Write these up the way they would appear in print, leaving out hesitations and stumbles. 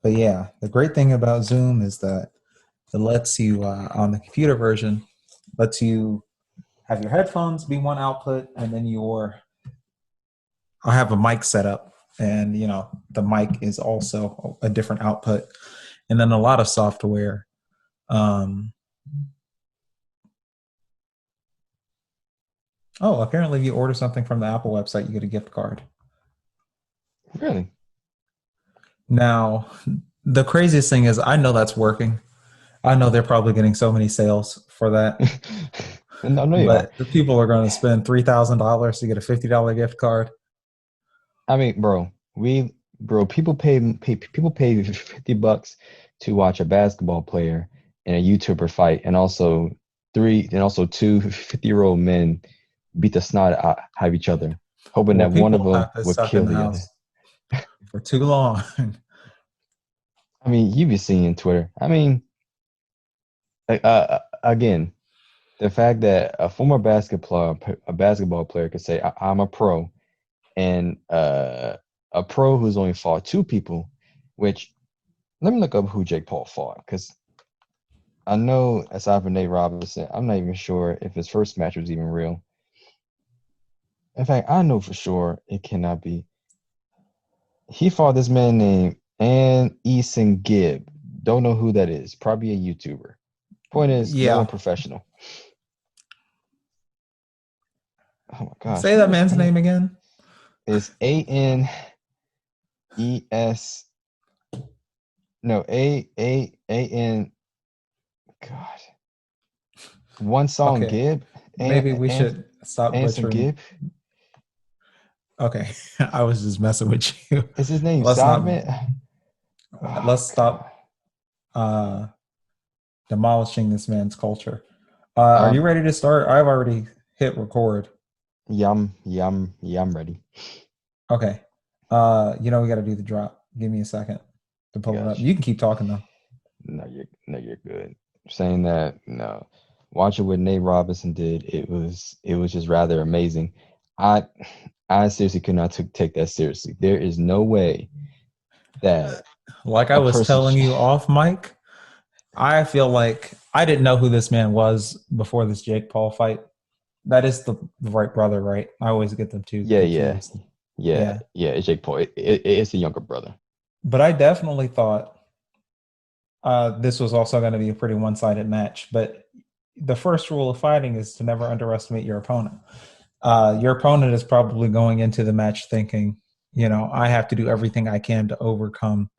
But yeah, the great thing about Zoom is that it lets you on the computer version lets you have your headphones be one output, and then I have a mic set up, and the mic is also a different output, and then a lot of software. Um, oh, apparently, if you order something from the Apple website, you get a gift card. Really? Now, the craziest thing is, I know that's working. I know they're probably getting so many sales for that, No, no, you are. but the people are going to spend $3,000 to get a $50 gift card. I mean, bro, people pay $50 to watch a basketball player and a YouTuber fight, and also two 50-year-old men beat the snot out of each other, hoping Well, that one of people them have been would stuck in kill the the other. house for too long. I mean, you be seeing Twitter. I mean, again, the fact that a basketball player could say, "I'm a pro," and a pro who's only fought two people, which let me look up who Jake Paul fought, because I know aside from Nate Robinson, I'm not even sure if his first match was even real. In fact, I know for sure it cannot be. He fought this man named Ann Eason Gibb. Don't know who that is. Probably a YouTuber. Point is, they Yeah. weren't professional. Oh my gosh, Say who that is man's A? name again. Is ANES? No, A N. God, one song Okay. Gibb Maybe we and should stop Anson butchering. Gibb. Okay. I was just messing with you. Is his name Let's not, Simon? Oh let's God. stop uh, demolishing this man's culture. Are you Um, ready to start? I've already hit record. yum, ready. Okay. We got to do the drop. Give me a second to pull it up. Gosh, You can keep talking though. no, you're good. Saying that, no. Watching what Nate Robinson did, it was just rather amazing. I I seriously could not take that seriously. There is no way that Like I a was person. telling you off mic, I feel like I didn't know who this man was before this Jake Paul fight. That is the right brother, right? I always get them two Yeah, yeah, confused. yeah, Yeah. yeah. It's Jake Paul. It's the younger brother. But I definitely thought this was also going to be a pretty one sided match. But the first rule of fighting is to never underestimate your opponent. Your opponent is probably going into the match thinking, I have to do everything I can to overcome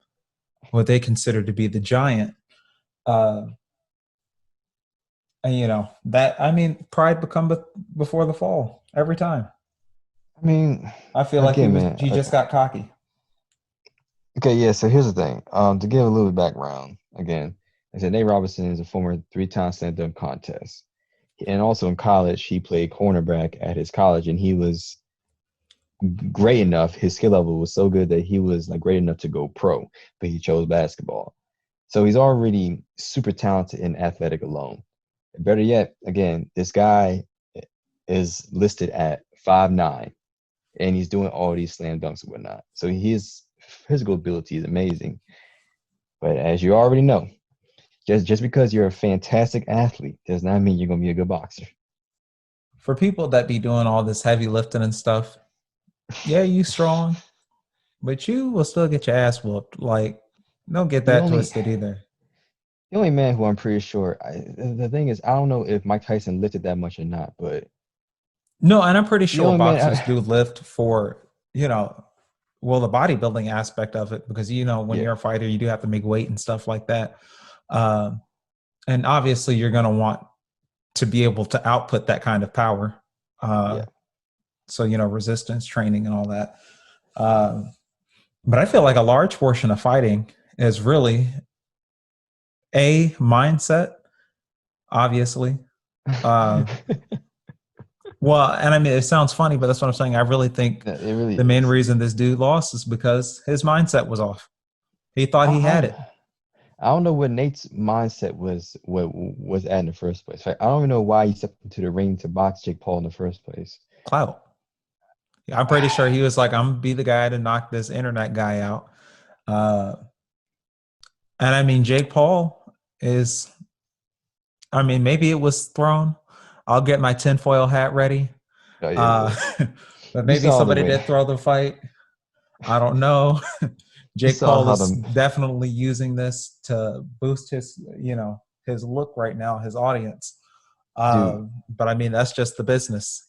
what they consider to be the giant. Uh, and that I mean, pride before the fall every time. I mean, I feel like again, man. he just got cocky. Okay, yeah. So here's the thing. To give a little background, again, I said Nate Robinson is a former three-time slam dunk contest, and also in college he played cornerback at his college, and he was great enough. His skill level was so good that he was like great enough to go pro, but he chose basketball. So he's already super talented in athletic alone. Better yet, again, this guy is listed at 5'9", and he's doing all these slam dunks and whatnot. So his physical ability is amazing. But as you already know, just because you're a fantastic athlete does not mean you're gonna be a good boxer. For people that be doing all this heavy lifting and stuff, yeah, you strong, but you will still get your ass whooped. Like, don't get The that only twisted either. the only man who I'm pretty sure the thing is I don't know if Mike Tyson lifted that much or not, but No, and I'm pretty the sure only man boxers do lift for, well, the bodybuilding aspect of it, because, when yeah, you're a fighter, you do have to make weight and stuff like that. Um, and obviously, you're going to want to be able to output that kind of power. Uh, yeah. so, resistance training and all that. Um, but I feel like a large portion of fighting is really a mindset, obviously. Uh, well, and I mean, it sounds funny, but that's what I'm saying. I really think It really the main is. reason this dude lost is because his mindset was off. He thought he I had don't it. I don't know what Nate's mindset was at in the first place. Like, I don't even know why he stepped into the ring to box Jake Paul in the first place. Clout. I'm pretty sure he was like, I'm gonna be the guy to knock this internet guy out. Uh, And I mean, Jake Paul is, I mean, maybe it was thrown. I'll get my tinfoil hat ready. Oh yeah, Uh, look, but you maybe saw the somebody way did throw the fight. I don't know. you Jake saw Paul how is the definitely using this to boost his, his look right now, his audience. dude. But I mean, that's just the business.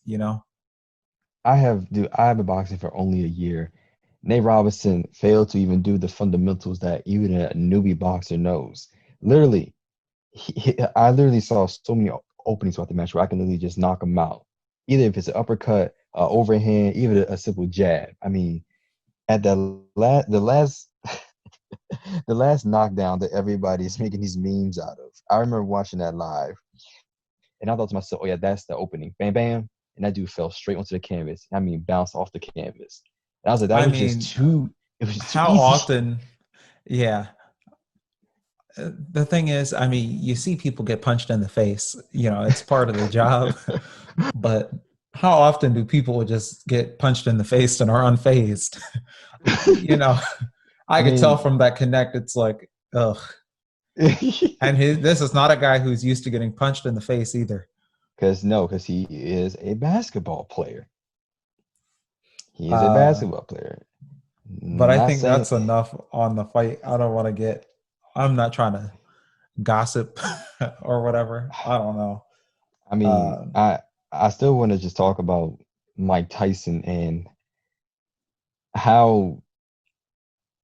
I have been boxing for only a year. Nate Robinson failed to even do the fundamentals that even a newbie boxer knows. Literally, I literally saw so many openings throughout the match where I can literally just knock him out. Either if it's an uppercut, overhand, even a simple jab. I mean, at the last the last knockdown that everybody is making these memes out of. I remember watching that live, and I thought to myself, "Oh yeah, that's the opening." Bam, bam, and that dude fell straight onto the canvas. I mean, bounced off the canvas. And I was like, that I was just mean, too. It was just too how easy. often, yeah. The thing is, I mean, you see people get punched in the face, it's part of the job. But how often do people just get punched in the face and are unfazed? you know, I I could tell mean, from that connect, it's like, ugh. And this is not a guy who's used to getting punched in the face either. because he is a basketball player. He is a Uh, basketball player. but I Not think saying. that's enough on the fight. I don't want to get, I'm not trying to gossip or whatever. I don't know. I mean, Uh, I still want to just talk about Mike Tyson and how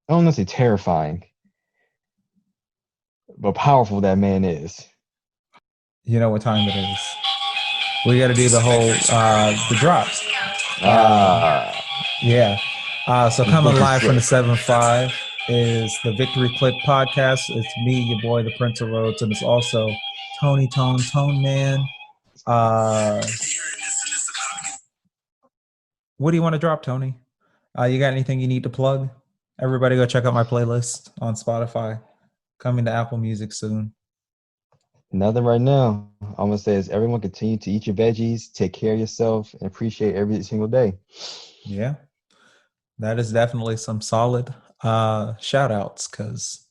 I don't want to say terrifying, but powerful that man is. you know what time it is. We got to do the whole, the drops. Uh, Ah, yeah. So this coming book is live from the sick, 7-5 is the Victory Click podcast. It's me, your boy, the Prince of Rhodes, and it's also Tone Man. Uh, what do you want to drop, Tony? You got anything you need to plug? Everybody go check out my playlist on Spotify. Coming to Apple Music soon. nothing right now. I'm gonna say is everyone continue to eat your veggies, take care of yourself, and appreciate every single day. Yeah, that is definitely some solid shout outs because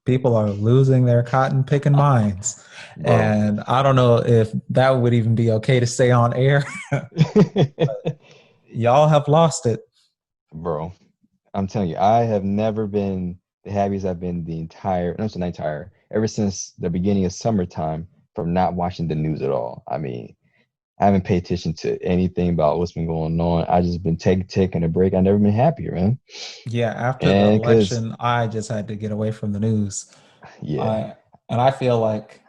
people are losing their cotton picking minds. Bro. And I don't know if that would even be okay to say on air. Y'all have lost it. Bro, I'm telling you, I have never been the happiest I've been the entire, no, it's not entire, ever since the beginning of summertime from not watching the news at all. I mean, I haven't paid attention to anything about what's been going on. I just been taking a break. I've never been happier, man. Yeah, after the And because, election, I just had to get away from the news. yeah, I and I feel like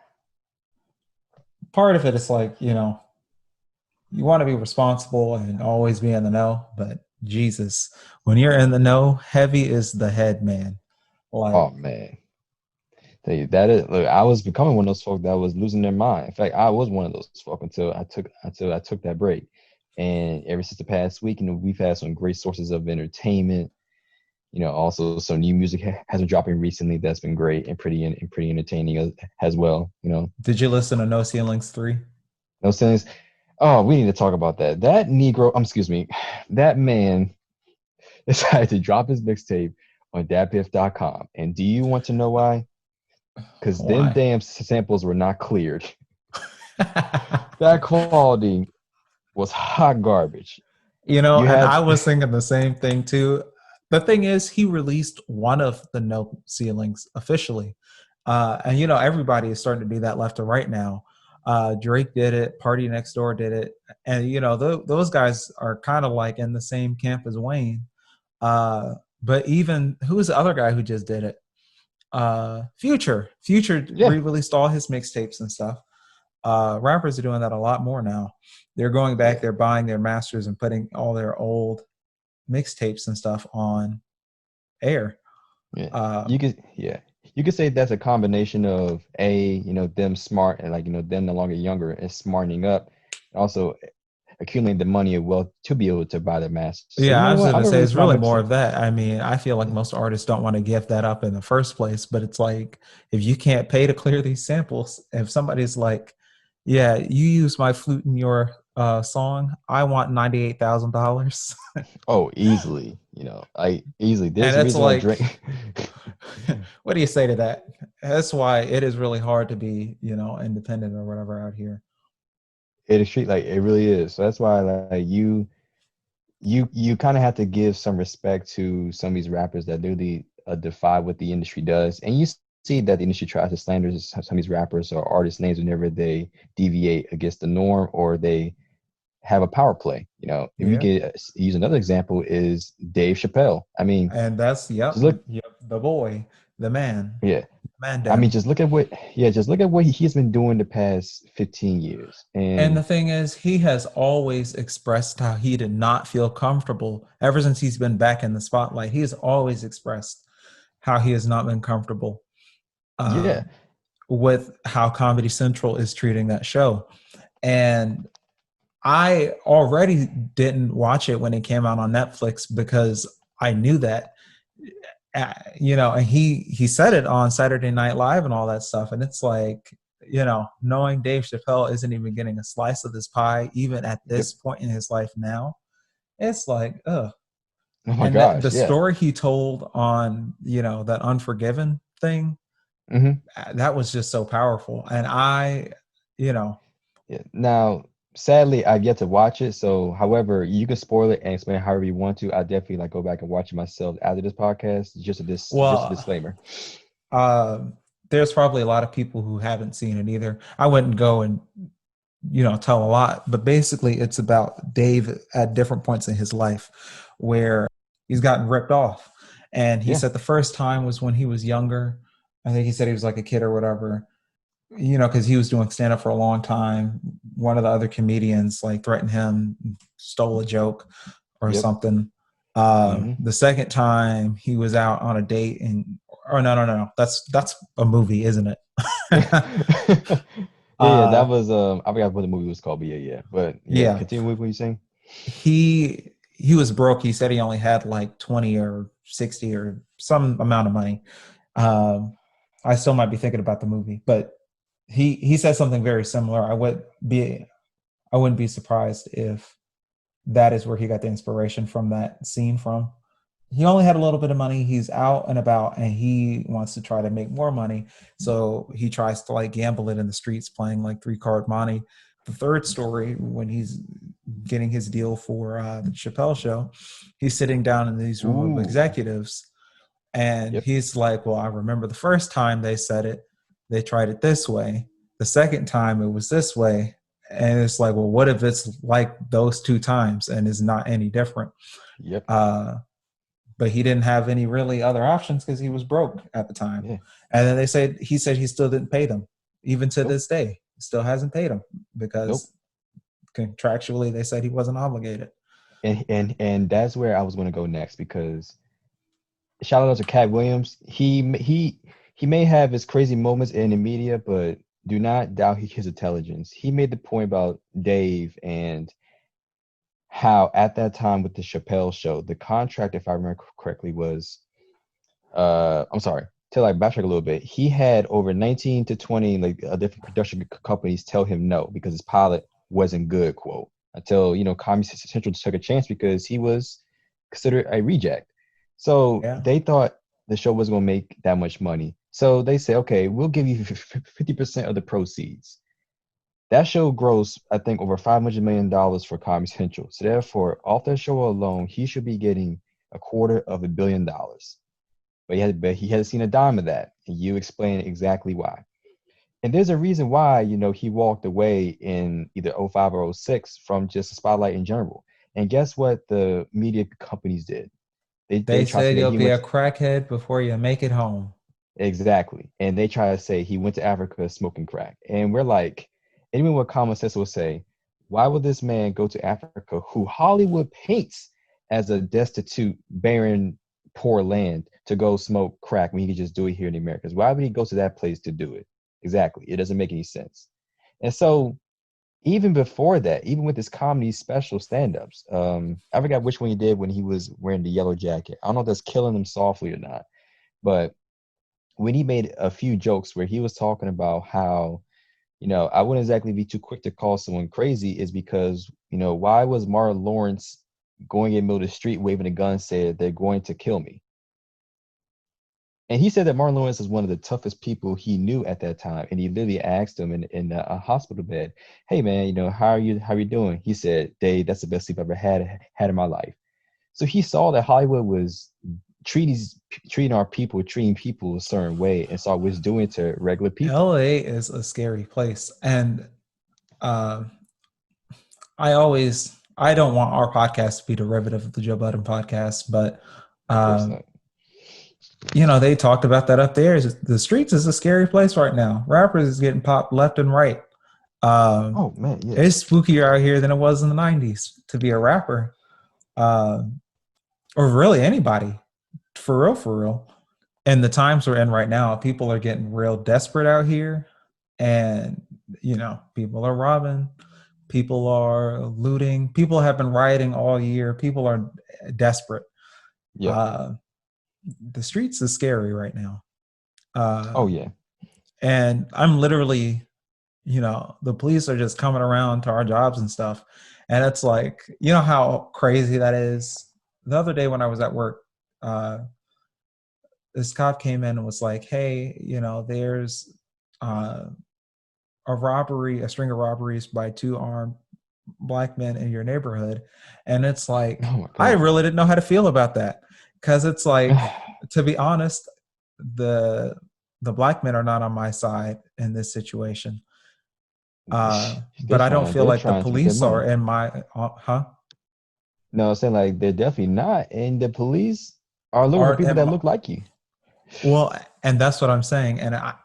part of it is like, you want to be responsible and always be in the know, but Jesus, when you're in the know, heavy is the head, man. oh Like, man, tell you that is, look, I was becoming one of those folk that was losing their mind. In fact, I was one of those folk until I took that break. And ever since the past week, we've had some great sources of entertainment. Also some new music has been dropping recently that's been great and pretty entertaining as well. did you listen to No Ceilings 3? Those things. Oh, we need to talk about that. That Negro, excuse me, that man decided to drop his mixtape on datpiff.com. And do you want to know why? Because them Why? damn samples were not cleared. That quality was hot garbage. You And had I was thinking the same thing too. The thing is, he released one of the No Ceilings officially. And, everybody is starting to do that left and right now. Drake did it, Party Next Door did it. And, those guys are kind of like in the same camp as Wayne. But even, who was the other guy who just did it? Future yeah, re-released all his mixtapes and stuff. Rappers are doing that a lot more now. They're going back, yeah, they're buying their masters and putting all their old mixtapes and stuff on air. yeah. Uh, You could say that's a combination of them smart and them no longer younger and smartening up, also accumulating the money and wealth to be able to buy the masters. So you yeah, I know was what? going I'm to gonna say release it's my really more mixtape. of that. I mean, I feel like Yeah. most artists don't want to give that up in the first place, but it's like if you can't pay to clear these samples, if somebody's like, yeah, you use my flute in your song, I want $98,000. Oh, easily. I easily. And There's a it's reason why like, Drake. what do you say to that? That's why it is really hard to be, independent or whatever out here. It is treat like it really is. So that's why like you kind of have to give some respect to some of these rappers that literally defy what the industry does, and you see that the industry tries to slander some of these rappers or artist names whenever they deviate against the norm or they have a power play. If you Yeah. could use another example is Dave Chappelle. I mean, And that's, just look, yep, the boy, the yeah. man I mean, down. just look at what he's been doing the past 15 years. And the And thing is, he has always expressed how he did not feel comfortable ever since he's been back in the spotlight. He has always expressed how he has not been comfortable yeah, um, with how Comedy Central is treating that show. And I already didn't watch it when it came out on Netflix because I knew that, and he said it on Saturday Night Live and all that stuff. And it's like, knowing Dave Chappelle isn't even getting a slice of this pie, even at yep. this point in his life now, it's like, ugh. Oh my And that the gosh, yeah. story he told on, that Unforgiven thing, Hmm. that was just so powerful. And you know, Yeah. Now, sadly, I've yet to watch it. So, however, you can spoil it and explain however you want to. I definitely like go back and watch it myself after this podcast. Just a well, disclaimer. uh, there's probably a lot of people who haven't seen it either. I wouldn't go and tell a lot, but basically it's about Dave at different points in his life where he's gotten ripped off. And he Yeah. said the first time was when he was younger. I think he said he was like a kid or whatever, because he was doing stand up for a long time. One of the other comedians like threatened him, stole a joke or Yep. something. Hmm. The second time he was out on a date and, oh, no, that's a movie, isn't it? Yeah, yeah. That uh, was I forgot what the movie was called, but yeah. But yeah, yeah, continue with what you're saying. he was broke. He said he only had like 20 or 60 or some amount of money. Um, I still might be thinking about the movie, but he said something very similar. I wouldn't be surprised if that is where he got the inspiration from that scene from. He only had a little bit of money. He's out and about and he wants to try to make more money. So he tries to like gamble it in the streets playing like 3 card money. The third story, when he's getting his deal for the Chappelle show, he's sitting down in these room of Ooh. executives and Yep. he's like, well, I remember the first time they said it, they tried it this way. The second time it was this way. And it's like, well, what if it's like those 2 times and is not any different? Yep. Uh, but he didn't have any really other options because he was broke at the time. Yeah. And then he said he still didn't pay them, even to Nope. this day. He still hasn't paid them Nope. because contractually they said he wasn't obligated. And that's where I was going to go next because shout out to Cat Williams. He may have his crazy moments in the media, but do not doubt his intelligence. He made the point about Dave and how at that time with the Chappelle show, the contract, if I remember correctly, was I'm sorry, to like backtrack a little bit. He had over 19 to 20 like different production companies tell him no because his pilot wasn't good, quote, until Comedy Central took a chance because he was considered a reject. So Yeah. they thought the show was going to make that much money. So they say, okay, we'll give you 50% of the proceeds. That show grossed, I think, over $500 million for Comedy Central. So therefore, off that show alone, he should be getting $250 million. But he hasn't seen a dime of that. And you explain exactly why. And there's a reason why, he walked away in either '05 or '06 from just the spotlight in general. And guess what the media companies did? They They tried to say said that you'll he be went a crackhead before you make it home. exactly. And they try to say he went to Africa smoking crack. And we're like, anyone with common sense will say, why would this man go to Africa who Hollywood paints as a destitute, barren, poor land to go smoke crack when he could just do it here in the Americas? Why would he go to that place to do it? Exactly. It doesn't make any sense. And so even before that, even with his comedy special stand-ups, I forgot which one he did when he was wearing the yellow jacket. I don't know if that's killing him softly or not, but when he made a few jokes where he was talking about how, I wouldn't exactly be too quick to call someone crazy is because, why was Martin Lawrence going in the middle of the street waving a gun said they're going to kill me? And he said that Martin Lawrence is one of the toughest people he knew at that time. And he literally asked him in a hospital bed, "Hey man, how are you? How are you doing?" He said, "Dave, that's the best sleep I've ever had in my life." So he saw that Hollywood was treating treating people a certain way, and saw what it's doing to regular people. LA is a scary place. And uh, I don't want our podcast to be derivative of the Joe Budden podcast, but Of course uh, not. they talked about that up there. The streets is a scary place right now. Rappers is getting popped left and right. Um, Oh man, yeah. it's spookier out here than it was in the 90s to be a rapper, uh, or really anybody, for real, for real. And the times we're in right now, people are getting real desperate out here. And, people are robbing, people are looting, people have been rioting all year, people are desperate. Yep. Uh, the streets is scary right now. Uh, Oh yeah. and I'm literally, the police are just coming around to our jobs and stuff. And it's like, how crazy that is. The other day when I was at work, this cop came in and was like, "Hey, there's uh, a string of robberies by two armed black men in your neighborhood." And it's like, Oh my I god. really didn't know how to feel about that. Because it's like, to be honest, the the black men are not on my side in this situation. But I don't feel They're like the trying to get their police are money. in my, huh? No, I'm saying like they're definitely not, and the police are looking for Are people in that my, look like you. well, and that's what I'm saying. And I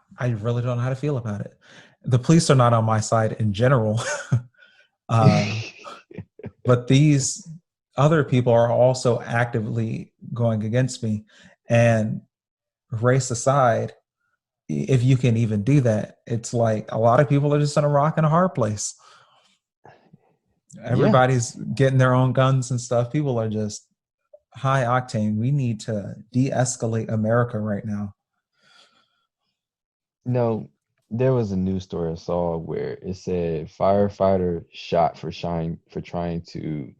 really don't know how to feel about it. The police are not on my side in general. uh, but these other people are also actively going against me. And race aside, if you can even do that, it's like a lot of people are just in a rock and a hard place. Yeah. Everybody's getting their own guns and stuff. People are just high octane. We need to de-escalate America right now. No, there was a news story I saw where it said firefighter shot for trying to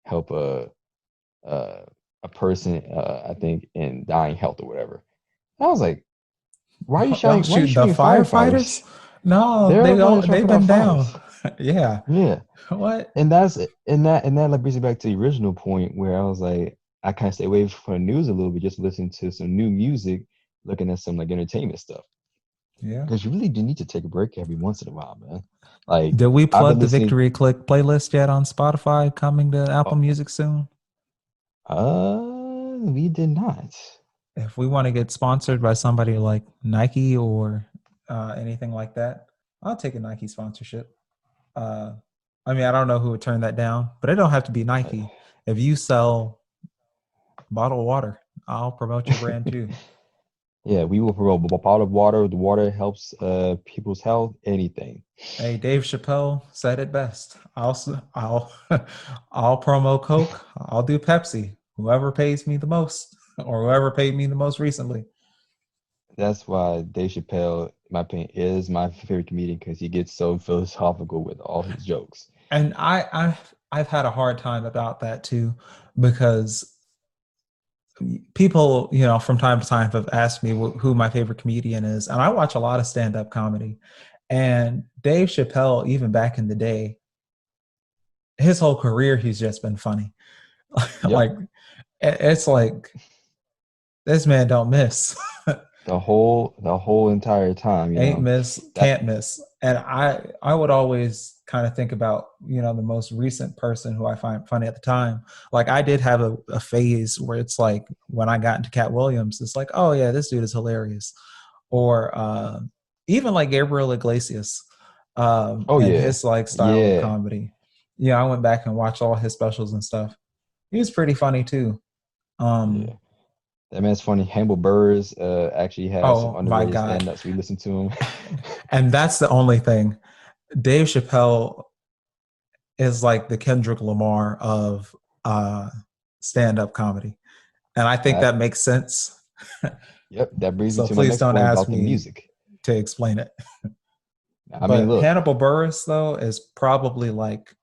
help uh, a person, I think, in dying health or whatever. I was like, Y'all why are you shooting the shooting firefighters? firefighters? No, They're the ones trying to they've put out been down. fires. Yeah. Yeah. What? And that like brings me back to the original point where I was like, I kind of stay away from the news a little bit, just listen to some new music, looking at some like entertainment stuff. Yeah. Because you really do need to take a break every once in a while, man. Like Did we I've been plug the listening. Victory Click playlist yet on Spotify, coming to Apple Oh, Music soon? we did not. If we want to get sponsored by somebody like Nike or anything like that, I'll take a Nike sponsorship. Uh, I mean, I don't know who would turn that down, but it don't have to be Nike. If you sell bottled water, I'll promote your brand too. Yeah, we will promote a bottle of water. The water helps people's health. Anything. Hey, Dave Chappelle said it best. I'll I'll promo Coke. I'll do Pepsi. Whoever pays me the most, or whoever paid me the most recently. That's why Dave Chappelle, in my opinion, is my favorite comedian because he gets so philosophical with all his jokes. And I've had a hard time about that too, because people, from time to time have asked me who my favorite comedian is, and I watch a lot of stand-up comedy. And Dave Chappelle, even back in the day, his whole career, he's just been funny. Yep. Like, it's like, this man don't miss. The whole entire time, Ain't miss, that can't miss. And I would always kind of think about, the most recent person who I find funny at the time. Like, I did have a phase where it's like, when I got into Cat Williams, it's like, oh yeah, this dude is hilarious. Or even like Gabriel Iglesias, oh and yeah. his like style of Yeah. comedy. Yeah, I went back and watched all his specials and stuff. He was pretty funny too. Yeah. Um, That man's funny. Hannibal Burrs actually has some oh my underrated God. stand-ups. We listen to him. And that's the only thing. Dave Chappelle is like the Kendrick Lamar of uh, stand-up comedy, and I think That that makes sense. Yep, that brings me So to my please next don't point ask about the me music. to explain it. I mean, But look, Hannibal Burris, though, is probably like,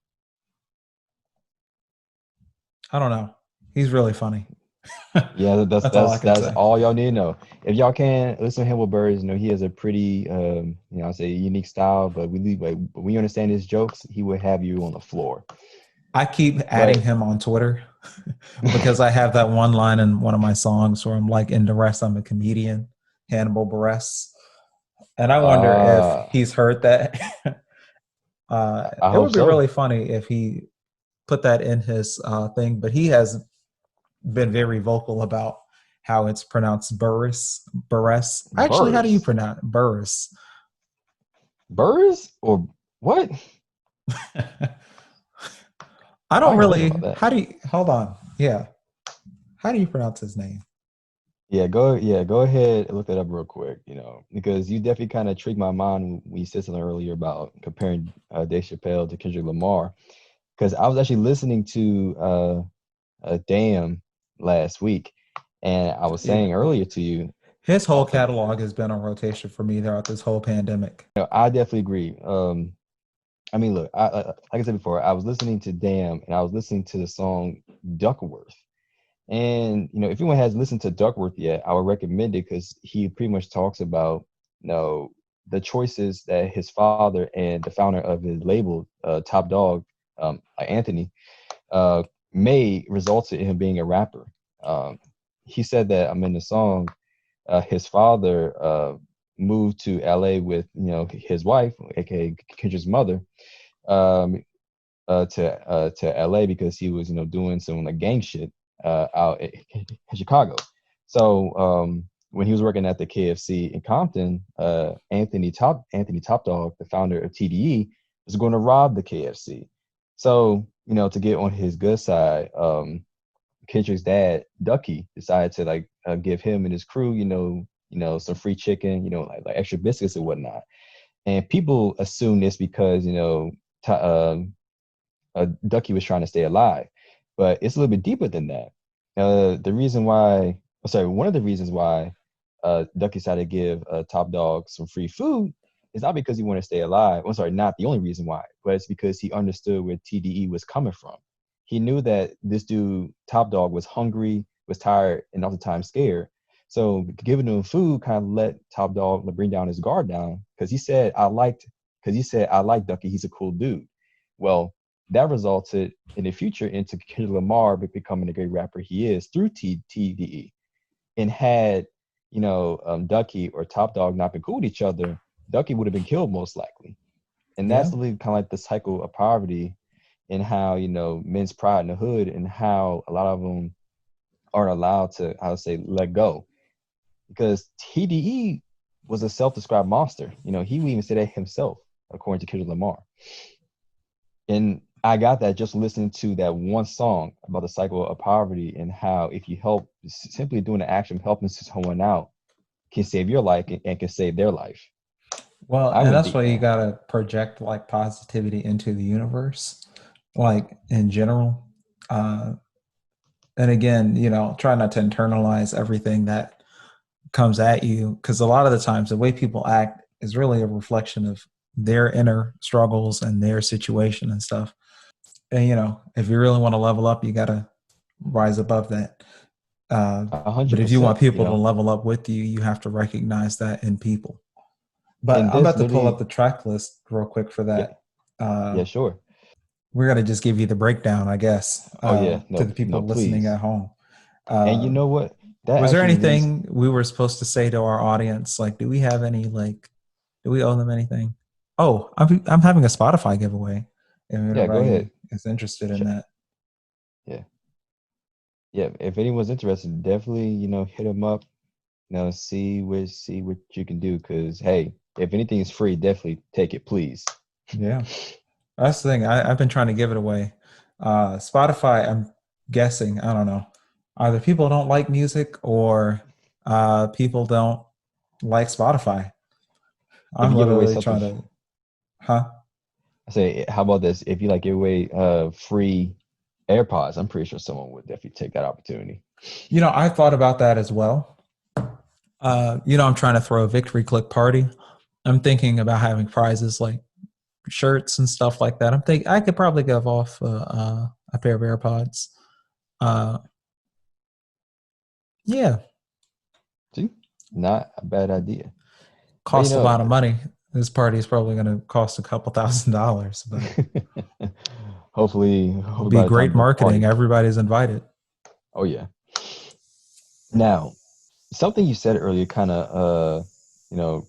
I don't know. He's really funny. Yeah, that's That's all I that's can that's say. all y'all need to know. If y'all can listen to him with birds, you know he has a pretty, I say unique style. But when you understand his jokes, he will have you on the floor. I keep adding But him on Twitter because I have that one line in one of my songs where I'm like, in the rest, I'm a comedian, Hannibal Buress. And I wonder if uh, he's heard that. I It hope would be so. really funny if he put that in his thing, but he has been very vocal about how it's pronounced Burris. Buress. Actually, how do you Birds, pronounce it? Burris? birds, or what? I I don't gotta think about really. that. How do you hold on? Yeah. How do you pronounce his name? Go ahead and look that up real quick, because you definitely kind of tricked my mind when you said something earlier about comparing Dave Chappelle to Kendrick Lamar. Because I was actually listening to Damn last week, and I was Yeah. saying earlier to you, His whole uh, catalog has been on rotation for me throughout this whole pandemic. I definitely agree. I mean, look, like I said before, I was listening to Damn, and I was listening to the song Duckworth. And if anyone has listened to Duckworth yet, I would recommend it because he pretty much talks about the choices that his father and the founder of his label, Top Dog, Anthony, uh, made resulted in him being a rapper. Um, he said that I'm in the song. His father moved to LA with his wife, aka Kendra's mother, um, to LA because he was doing some like gang shit out in Chicago. So when he was working at the KFC in Compton, Anthony Top Dog, the founder of TDE, was going to rob the KFC. So to get on his good side, Kendrick's dad Ducky decided to like give him and his crew some free chicken, like extra biscuits and whatnot. And people assume this because t- Ducky was trying to stay alive, but it's a little bit deeper than that. One of the reasons why Ducky decided to give Top Dog some free food is not because he wanted to stay alive. I'm sorry, not the only reason why, but it's because he understood where TDE was coming from. He knew that this dude, Top Dog, was hungry, was tired, and all the time scared. So giving him food kind of let Top Dog bring down his guard down because he said I like Ducky. He's a cool dude. Well, that resulted in the future into Kendrick Lamar becoming the great rapper he is through TDE. And had Ducky or Top Dog not been cool with each other, Ducky would have been killed most likely. And Yeah. that's really kind of like the cycle of poverty and how men's pride in the hood and how a lot of them aren't allowed to, I would say, let go because TDE was a self-described monster. He would even say that himself, according to Kendrick Lamar. And I got that just listening to that one song about the cycle of poverty and how if you help, simply doing the action of helping someone out can save your life and can save their life. Well, I and went that's deep, why you man. gotta project like positivity into the universe, like in general. Uh, and again, try not to internalize everything that comes at you, because a lot of the times the way people act is really a reflection of their inner struggles and their situation and stuff. And if you really want to level up, you gotta rise above that. A But hundred if you want percent, people to level up with you, you have to recognize that in people. But and I'm this about to pull up literally, the track list real quick for yeah, that. Uh, yeah, sure. we're gonna just give you the breakdown, I guess, Oh yeah, to no, the people no, listening please. at home. And you Uh, know what? That was there actually leads. anything we were supposed to say to our audience? Like, do we have any like? Do we owe them anything? Oh, I'm having a Spotify giveaway. If Yeah, go ahead. anybody is interested in that. Yeah, yeah. If anyone's interested, definitely hit them up. See what you can do. Cause hey, if anything is free, definitely take it, please. Yeah, that's the thing. I've been trying to give it away. Spotify, I'm guessing, I don't know. Either people don't like music or people don't like Spotify. If I'm you give away literally something, trying to, huh? I say, how about this? If you give away free AirPods, I'm pretty sure someone would definitely take that opportunity. I thought about that as well. I'm trying to throw a victory click party. I'm thinking about having prizes like shirts and stuff like that. I'm thinking I could probably give off a pair of AirPods. Uh, Yeah, See, not a bad idea. But cost a lot of money. This party is probably going to cost a couple $1,000, but hopefully be by the great time the marketing. party, Everybody's invited. oh yeah. Now, something you said earlier kind of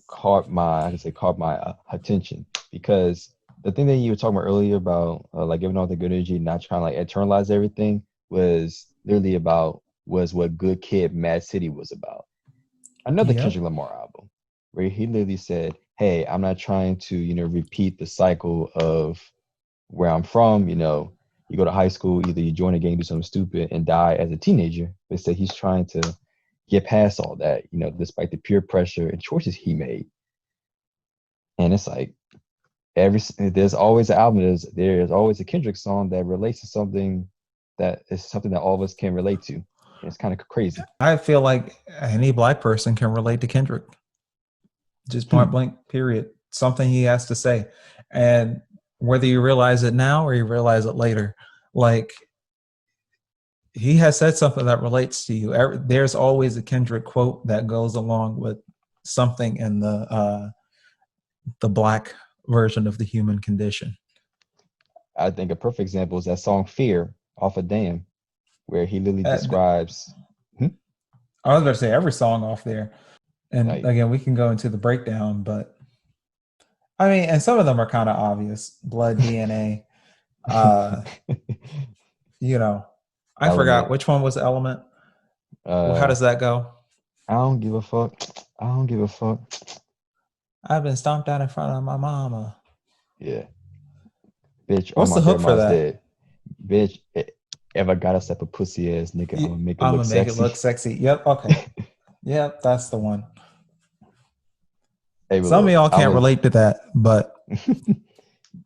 caught my attention because the thing that you were talking about earlier about like giving all the good energy, not trying to like internalize everything was literally about was what Good Kid, Mad City was about. Another Yep. Kendrick Lamar album where he literally said, "Hey, I'm not trying to repeat the cycle of where I'm from. You go to high school, either you join a gang, do something stupid, and die as a teenager." They said he's trying to get past all that, despite the peer pressure and choices he made. And it's like there's always an album, there's always a Kendrick song that relates to something that is something that all of us can relate to. And it's kind of crazy. I feel like any black person can relate to Kendrick. Just point blank, period. Something he has to say. And whether you realize it now or you realize it later, like he has said something that relates to you. There's always a Kendrick quote that goes along with something in the black version of the human condition. I think a perfect example is that song "Fear" off of Damn, where he literally Uh, describes. I was going to say every song off there. And Like, again, we can go into the breakdown, but I mean, and some of them are kind of obvious. Blood DNA. Uh, you know, I forgot Element. which one was Element. Well, how Uh, does that go? I don't give a fuck. I don't give a fuck. I've been stomped out in front of my mama. Yeah, bitch. All What's my the hook for grandma's that? dead. Bitch. If I got a step of pussy ass nigga, I'm gonna make it I'm look gonna make it sexy. look sexy. Yep. Okay. Yep. That's the one. Hey, but Some of look, y'all I can't was. relate to that, but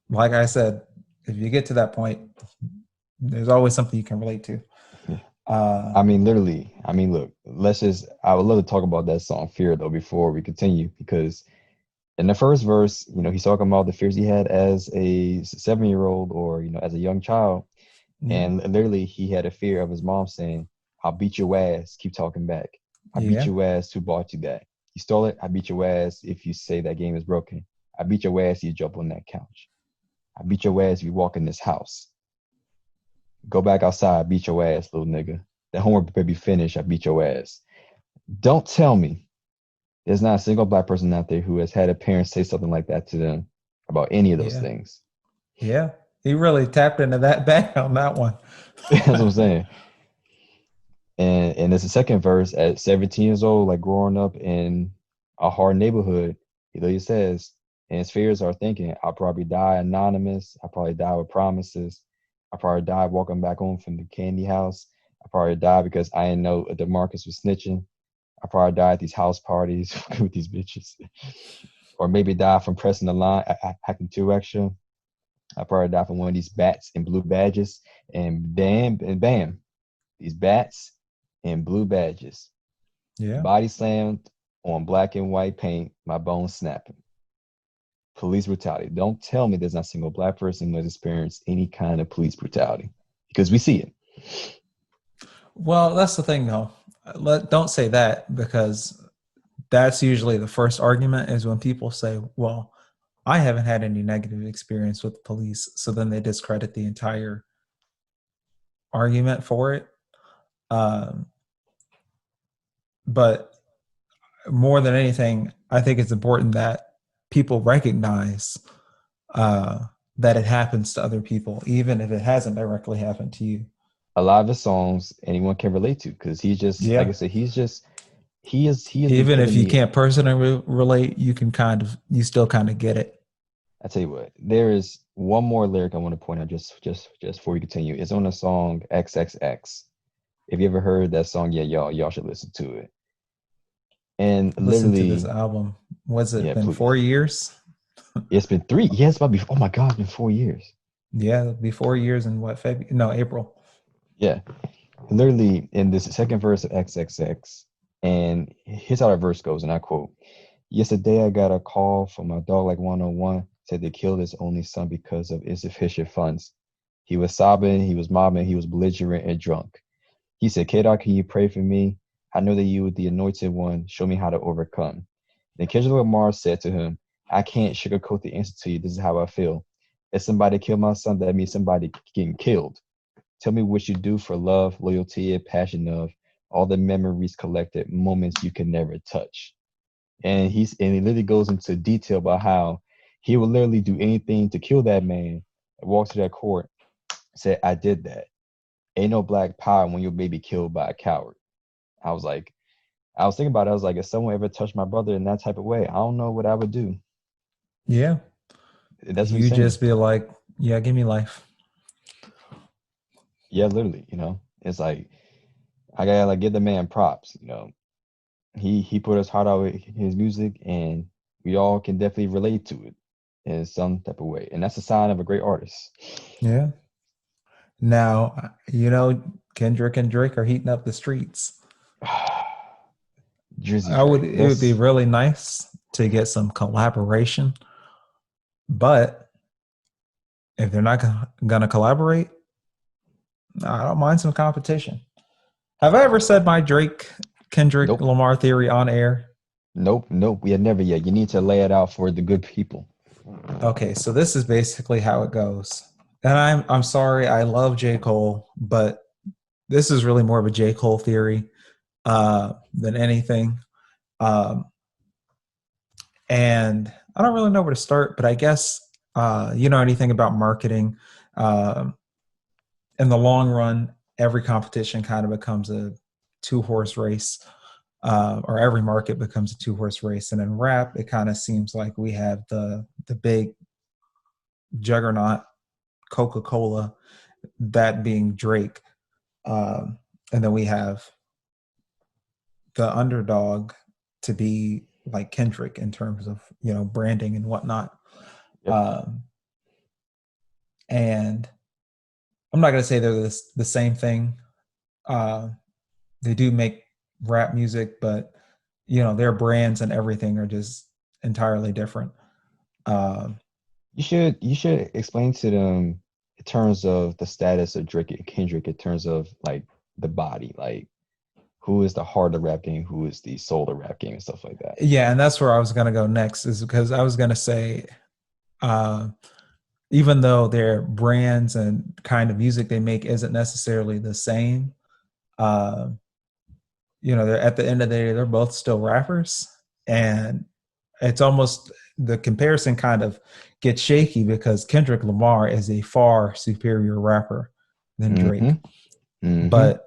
like I said, if you get to that point, there's always something you can relate to. Uh, I mean, literally. I mean, look. Let's just. I would love to talk about that song "Fear" though before we continue because in the first verse, he's talking about the fears he had as a 7-year-old or as a young child. yeah. And literally, he had a fear of his mom saying, "I'll beat your ass. Keep talking back. I beat Yeah. your ass. Who bought you that? You stole it. I beat your ass if you say that game is broken. I beat your ass if you jump on that couch. I beat your ass if you walk in this house. Go back outside. I beat your ass, little nigga. The homework baby finished. I beat your ass. Don't tell me there's not a single black person out there who has had a parent say something like that to them about any of those Yeah. things." Yeah. He really tapped into that bag on that one. That's what I'm saying. And it's the second verse at 17 years old, like growing up in a hard neighborhood, he literally says, and his fears are thinking, "I'll probably die anonymous. I'll probably die with promises. I'll probably die walking back home from the candy house. I'll probably die because I didn't know DeMarcus was snitching. I'll probably die at these house parties with these bitches. Or maybe die from pressing the line, acting too extra. I'll probably die from one of these bats in blue badges. And bam, these bats and blue badges. Yeah. Body slammed on black and white paint, my bones snapping. Police brutality. Don't tell me there's not a single black person who has experienced any kind of police brutality because we see it. Well, that's the thing, though. Don't say that because that's usually the first argument is when people say, well, I haven't had any negative experience with the police. So then they discredit the entire argument for it. Um, but more than anything, I think it's important that people recognize that it happens to other people, even if it hasn't directly happened to you. A lot of his songs anyone can relate to because he's just like I Yeah. said, he is the Even if you epitome. can't personally relate, you still kind of get it. I tell you what, there is one more lyric I want to point out just before we continue. It's on the song XXX. If you ever heard that song, yeah, y'all should listen to it. And Listen to this literally, album. Was it yeah, been please. 4 years? It's been 3. Yeah, it's about to be. Oh my God, it's been 4 years. Yeah, be 4 years in what, February? No, April. Yeah, literally in this second verse of XXX, and here's how that verse goes, and I quote: "Yesterday I got a call from my dog like 101, said they killed his only son because of insufficient funds. He was sobbing, he was mobbing, he was belligerent and drunk. He said, K-Dog, can you pray for me? I know that you, the anointed one, show me how to overcome. Then Kendrick Lamar said to him, I can't sugarcoat the answer to you. This is how I feel. If somebody killed my son, that means somebody getting killed. Tell me what you do for love, loyalty, and passion of all the memories collected, moments you can never touch. And he literally goes into detail about how he would literally do anything to kill that man. Walk to that court, said, I did that. Ain't no black power when your baby killed by a coward. I was like, I was thinking about it. I was like, if someone ever touched my brother in that type of way, I don't know what I would do. Yeah. That's what he's You saying. just be like, yeah, give me life. Yeah, literally, it's like I gotta like give the man props. He put his heart out with his music, and we all can definitely relate to it in some type of way, and that's a sign of a great artist. Yeah. Now, Kendrick and Drake are heating up the streets. Drizzy Drake, It would be that's really nice to get some collaboration, but if they're not gonna collaborate, I don't mind some competition. Have I ever said my Drake Kendrick nope, Lamar theory on air? nope. We had never yet. You need to lay it out for the good people. Okay, so this is basically how it goes. And I'm sorry, I love J. Cole, but this is really more of a J. Cole theory than anything. Um, and I don't really know where to start, but I guess you know anything about marketing. Um, in the long run, every competition kind of becomes a two-horse race, or every market becomes a two-horse race. And in rap, it kind of seems like we have the big juggernaut, Coca-Cola, that being Drake, and then we have the underdog to be like Kendrick in terms of branding and whatnot. Yep. Um, and I'm not going to say they're the same thing. Uh, they do make rap music, but their brands and everything are just entirely different. Um, You should explain to them in terms of the status of Drake and Kendrick in terms of like the body, like who is the heart of rap game, who is the soul of rap game, and stuff like that. yeah, and that's where I was going to go next, is because I was going to say, uh, even though their brands and kind of music they make isn't necessarily the same, uh, they're at the end of the day, they're both still rappers. And it's almost the comparison kind of gets shaky because Kendrick Lamar is a far superior rapper than Drake. Mm-hmm. Mm-hmm. But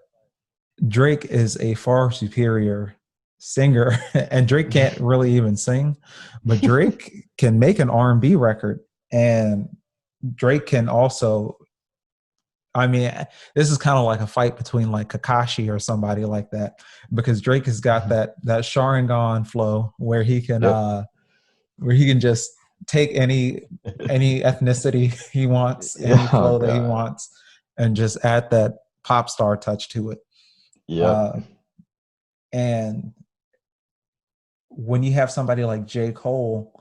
Drake is a far superior singer, and Drake can't really even sing, but Drake can make an R&B record, and Drake can also, I mean, this is kind of like a fight between like Kakashi or somebody like that, because Drake has got that Sharingan flow Yep. where he can just take any ethnicity he wants, any Oh flow that he God. wants, and just add that pop star touch to it. Yep. Uh, and when you have somebody like J. Cole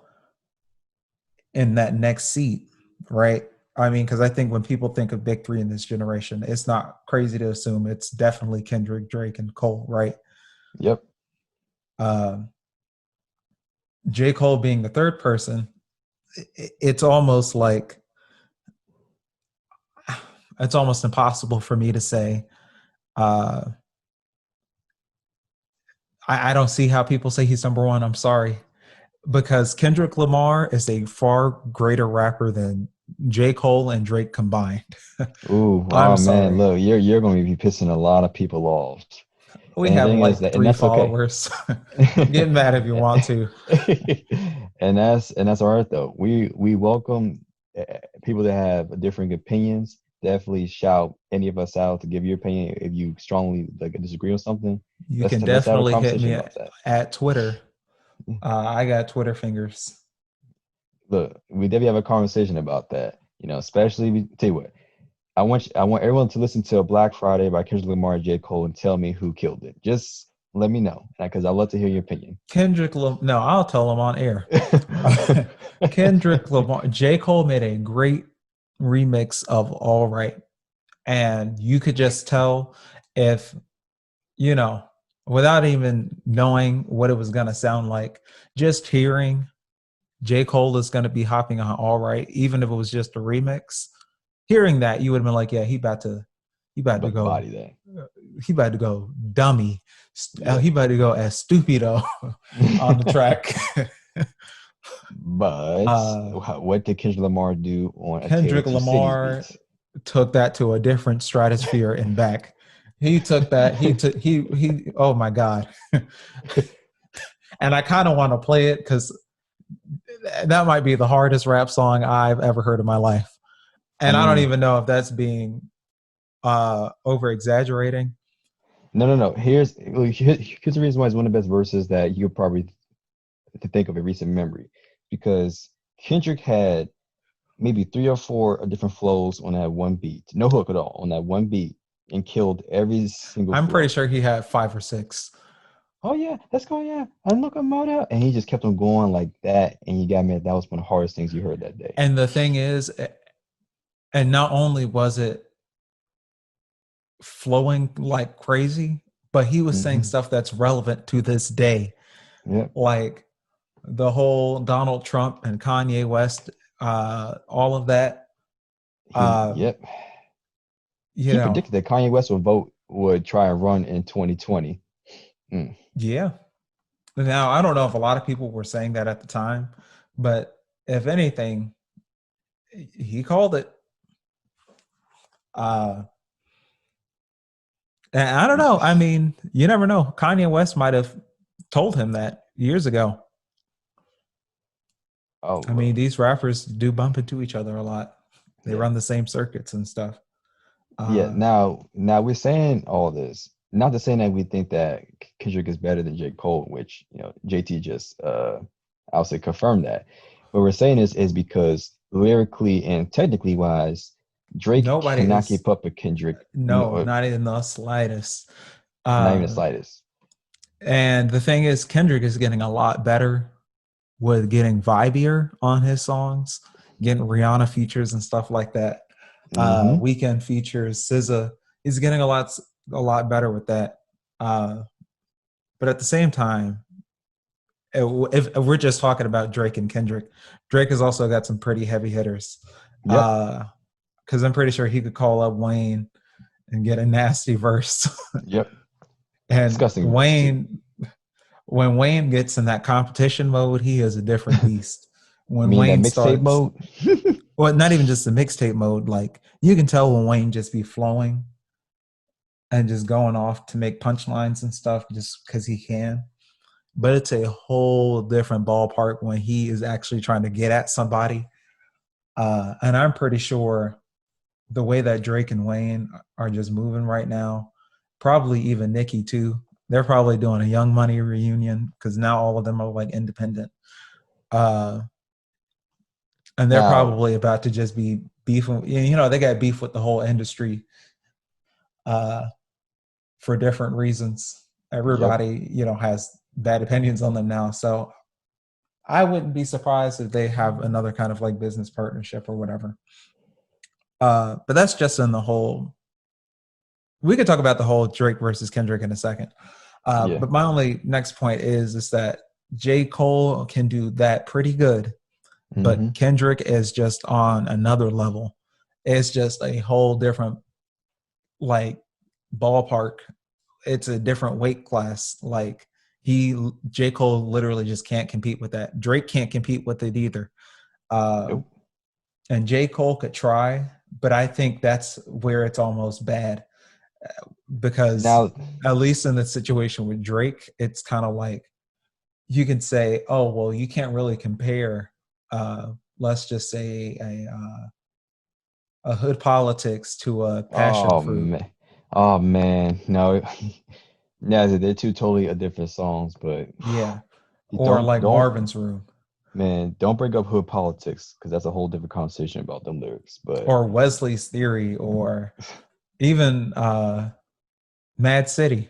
in that next seat, right? I mean, because I think when people think of big three in this generation, it's not crazy to assume it's definitely Kendrick, Drake, and Cole, right? Yep. Um, J. Cole being the third person, it's almost like it's almost impossible for me to say. Uh, I don't see how people say he's number one. I'm sorry, because Kendrick Lamar is a far greater rapper than J. Cole and Drake combined. Ooh, I'm oh man, sorry. look, you're going to be pissing a lot of people off. We And the have thing is like that, and three that's okay. followers. Get mad if you want to. And that's all right though. We welcome people that have different opinions. Definitely shout any of us out to give your opinion if you strongly like disagree on something. You Let's can let's have a definitely hit conversation me about that. at Twitter. I got Twitter fingers. Look, we definitely have a conversation about that. Especially tell you what, I want everyone to listen to Black Friday by Kendrick Lamar and J. Cole and tell me who killed it. Just let me know, because I'd love to hear your opinion. No, I'll tell him on air. Kendrick Lamar, J. Cole made a great remix of All Right. And you could just tell if, you know, without even knowing what it was gonna sound like. Just hearing J. Cole is gonna be hopping on All Right, even if it was just a remix. Hearing that, you would have been like, yeah, he You about to about to go, body that. he about to go dummy, Yep. he about to go as stupido on the track. But uh, what did Kendrick Lamar do on A Tale Kendrick of Two Cities Lamar beats? took that to a different stratosphere and back. He took that. He took he. Oh my god! And I kind of want to play it because that might be the hardest rap song I've ever heard in my life. I And I don't mean, even know if that's being over exaggerating. no. Here's the reason why it's one of the best verses that you probably to think of in recent memory, because Kendrick had maybe three or four different flows on that one beat, no hook at all on that one beat, and killed every single I'm pretty flow. sure he had 5 or 6. Oh yeah, let's go. Yeah, and look him out, and he just kept on going like that, and you got me. That was one of the hardest things you heard that day. And the thing is, and not only was it flowing like crazy, but he was saying Hmm. stuff that's relevant to this day. Yep. Like the whole Donald Trump and Kanye West, all of that. Uh, Yep. you He know, predicted that Kanye West would try and run in 2020. Mm. yeah. Now I don't know if a lot of people were saying that at the time, but if anything, he called it. Uh, and I don't know. I mean, you never know. Kanye West might have told him that years ago. Oh I mean, well. these rappers do bump into each other a lot. They Yeah. run the same circuits and stuff. Yeah. Uh, Now we're saying all this, not to say that we think that Kendrick is better than J. Cole, which JT just I'll say confirmed that. What we're saying is because lyrically and technically wise, Drake Nobody cannot is, keep up with Kendrick. no, No, not even the slightest. not even the Uh, slightest. and the thing is, Kendrick is getting a lot better with getting vibier on his songs, getting Rihanna features and stuff like that. Hmm. Weekend features, SZA. He's getting a lot better with that. Uh, but at the same time, if we're just talking about Drake and Kendrick, Drake has also got some pretty heavy hitters. Yep. Because I'm pretty sure he could call up Wayne and get a nasty verse. Yep. And Disgusting verse too. When Wayne gets in that competition mode, he is a different beast. I When mean that Wayne mixtape starts, mode. well, not even just the mixtape mode, like you can tell when Wayne just be flowing and just going off to make punchlines and stuff just because he can. But it's a whole different ballpark when he is actually trying to get at somebody. And I'm pretty sure the way that Drake and Wayne are just moving right now, probably even Nicki too. They're probably doing a Young Money reunion because now all of them are like independent. Uh, and they're Now, probably about to just be beefing. They got beef with the whole industry uh, for different reasons. yep. Everybody, has bad opinions on them now. So I wouldn't be surprised if they have another kind of like business partnership or whatever. But that's just in the whole. We could talk about the whole Drake versus Kendrick in a second. Yeah. But my only next point is that J. Cole can do that pretty good, but Hmm. Kendrick is just on another level. It's just a whole different like ballpark. It's a different weight class. Like J. Cole literally just can't compete with that. Drake can't compete with it either. Uh, Nope. and J. Cole could try, but I think that's where it's almost bad because Now, at least in the situation with Drake, it's kind of like you can say, oh well, you can't really compare. Let's just say a hood politics to a passion oh fruit. man, oh man, no, yeah, they're two totally different songs, but Yeah, you or like don't Marvin's Room man, don't bring up hood politics because that's a whole different conversation about them lyrics. But or Wesley's Theory or even Mad City.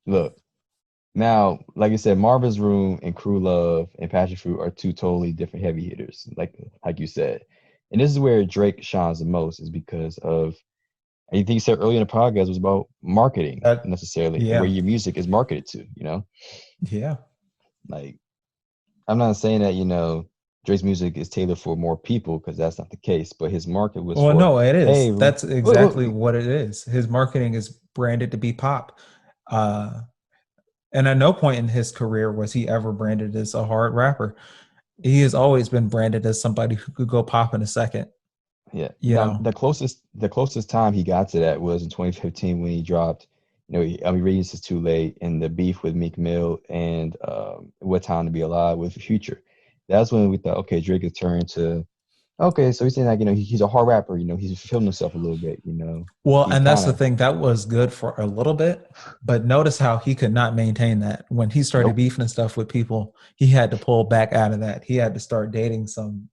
look, now, like I said, Marvin's Room and Crew Love and Passion Fruit are two totally different heavy hitters, like you said. And this is where Drake shines the most, is because of Anything you said earlier in the podcast was about marketing That necessarily and where yeah, your music is marketed to, you know? yeah. Like, I'm not saying that, Drake's music is tailored for more people because that's not the case, but his market was Well, for, no, it hey, is. wait, That's wait, exactly what it is. His marketing is branded to be pop. Uh, and at no point in his career was he ever branded as a hard rapper. He has always been branded as somebody who could go pop in a second, yeah. you Now, know. the closest time he got to that was in 2015 when he dropped, I mean, Radius is Too Late and the beef with Meek Mill and What Time to Be Alive with Future. That's when we thought, okay, Drake has turned to, okay, so he's saying like, he's a hard rapper, he's fulfilling himself a little bit. Well, He and that's kind the of, thing. That was good for a little bit, but notice how he could not maintain that. When he started nope. beefing and stuff with people, he had to pull back out of that. He had to start dating some,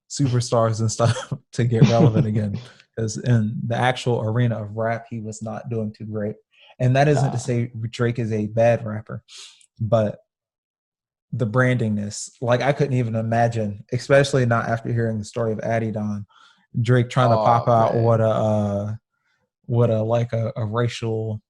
superstars and stuff to get relevant again. Because in the actual arena of rap, he was not doing too great. And that isn't to Nah. say Drake is a bad rapper, but the brandingness, like I couldn't even imagine, especially not after hearing the story of Addie Don, Drake trying to pop Oh out man. what a like a racial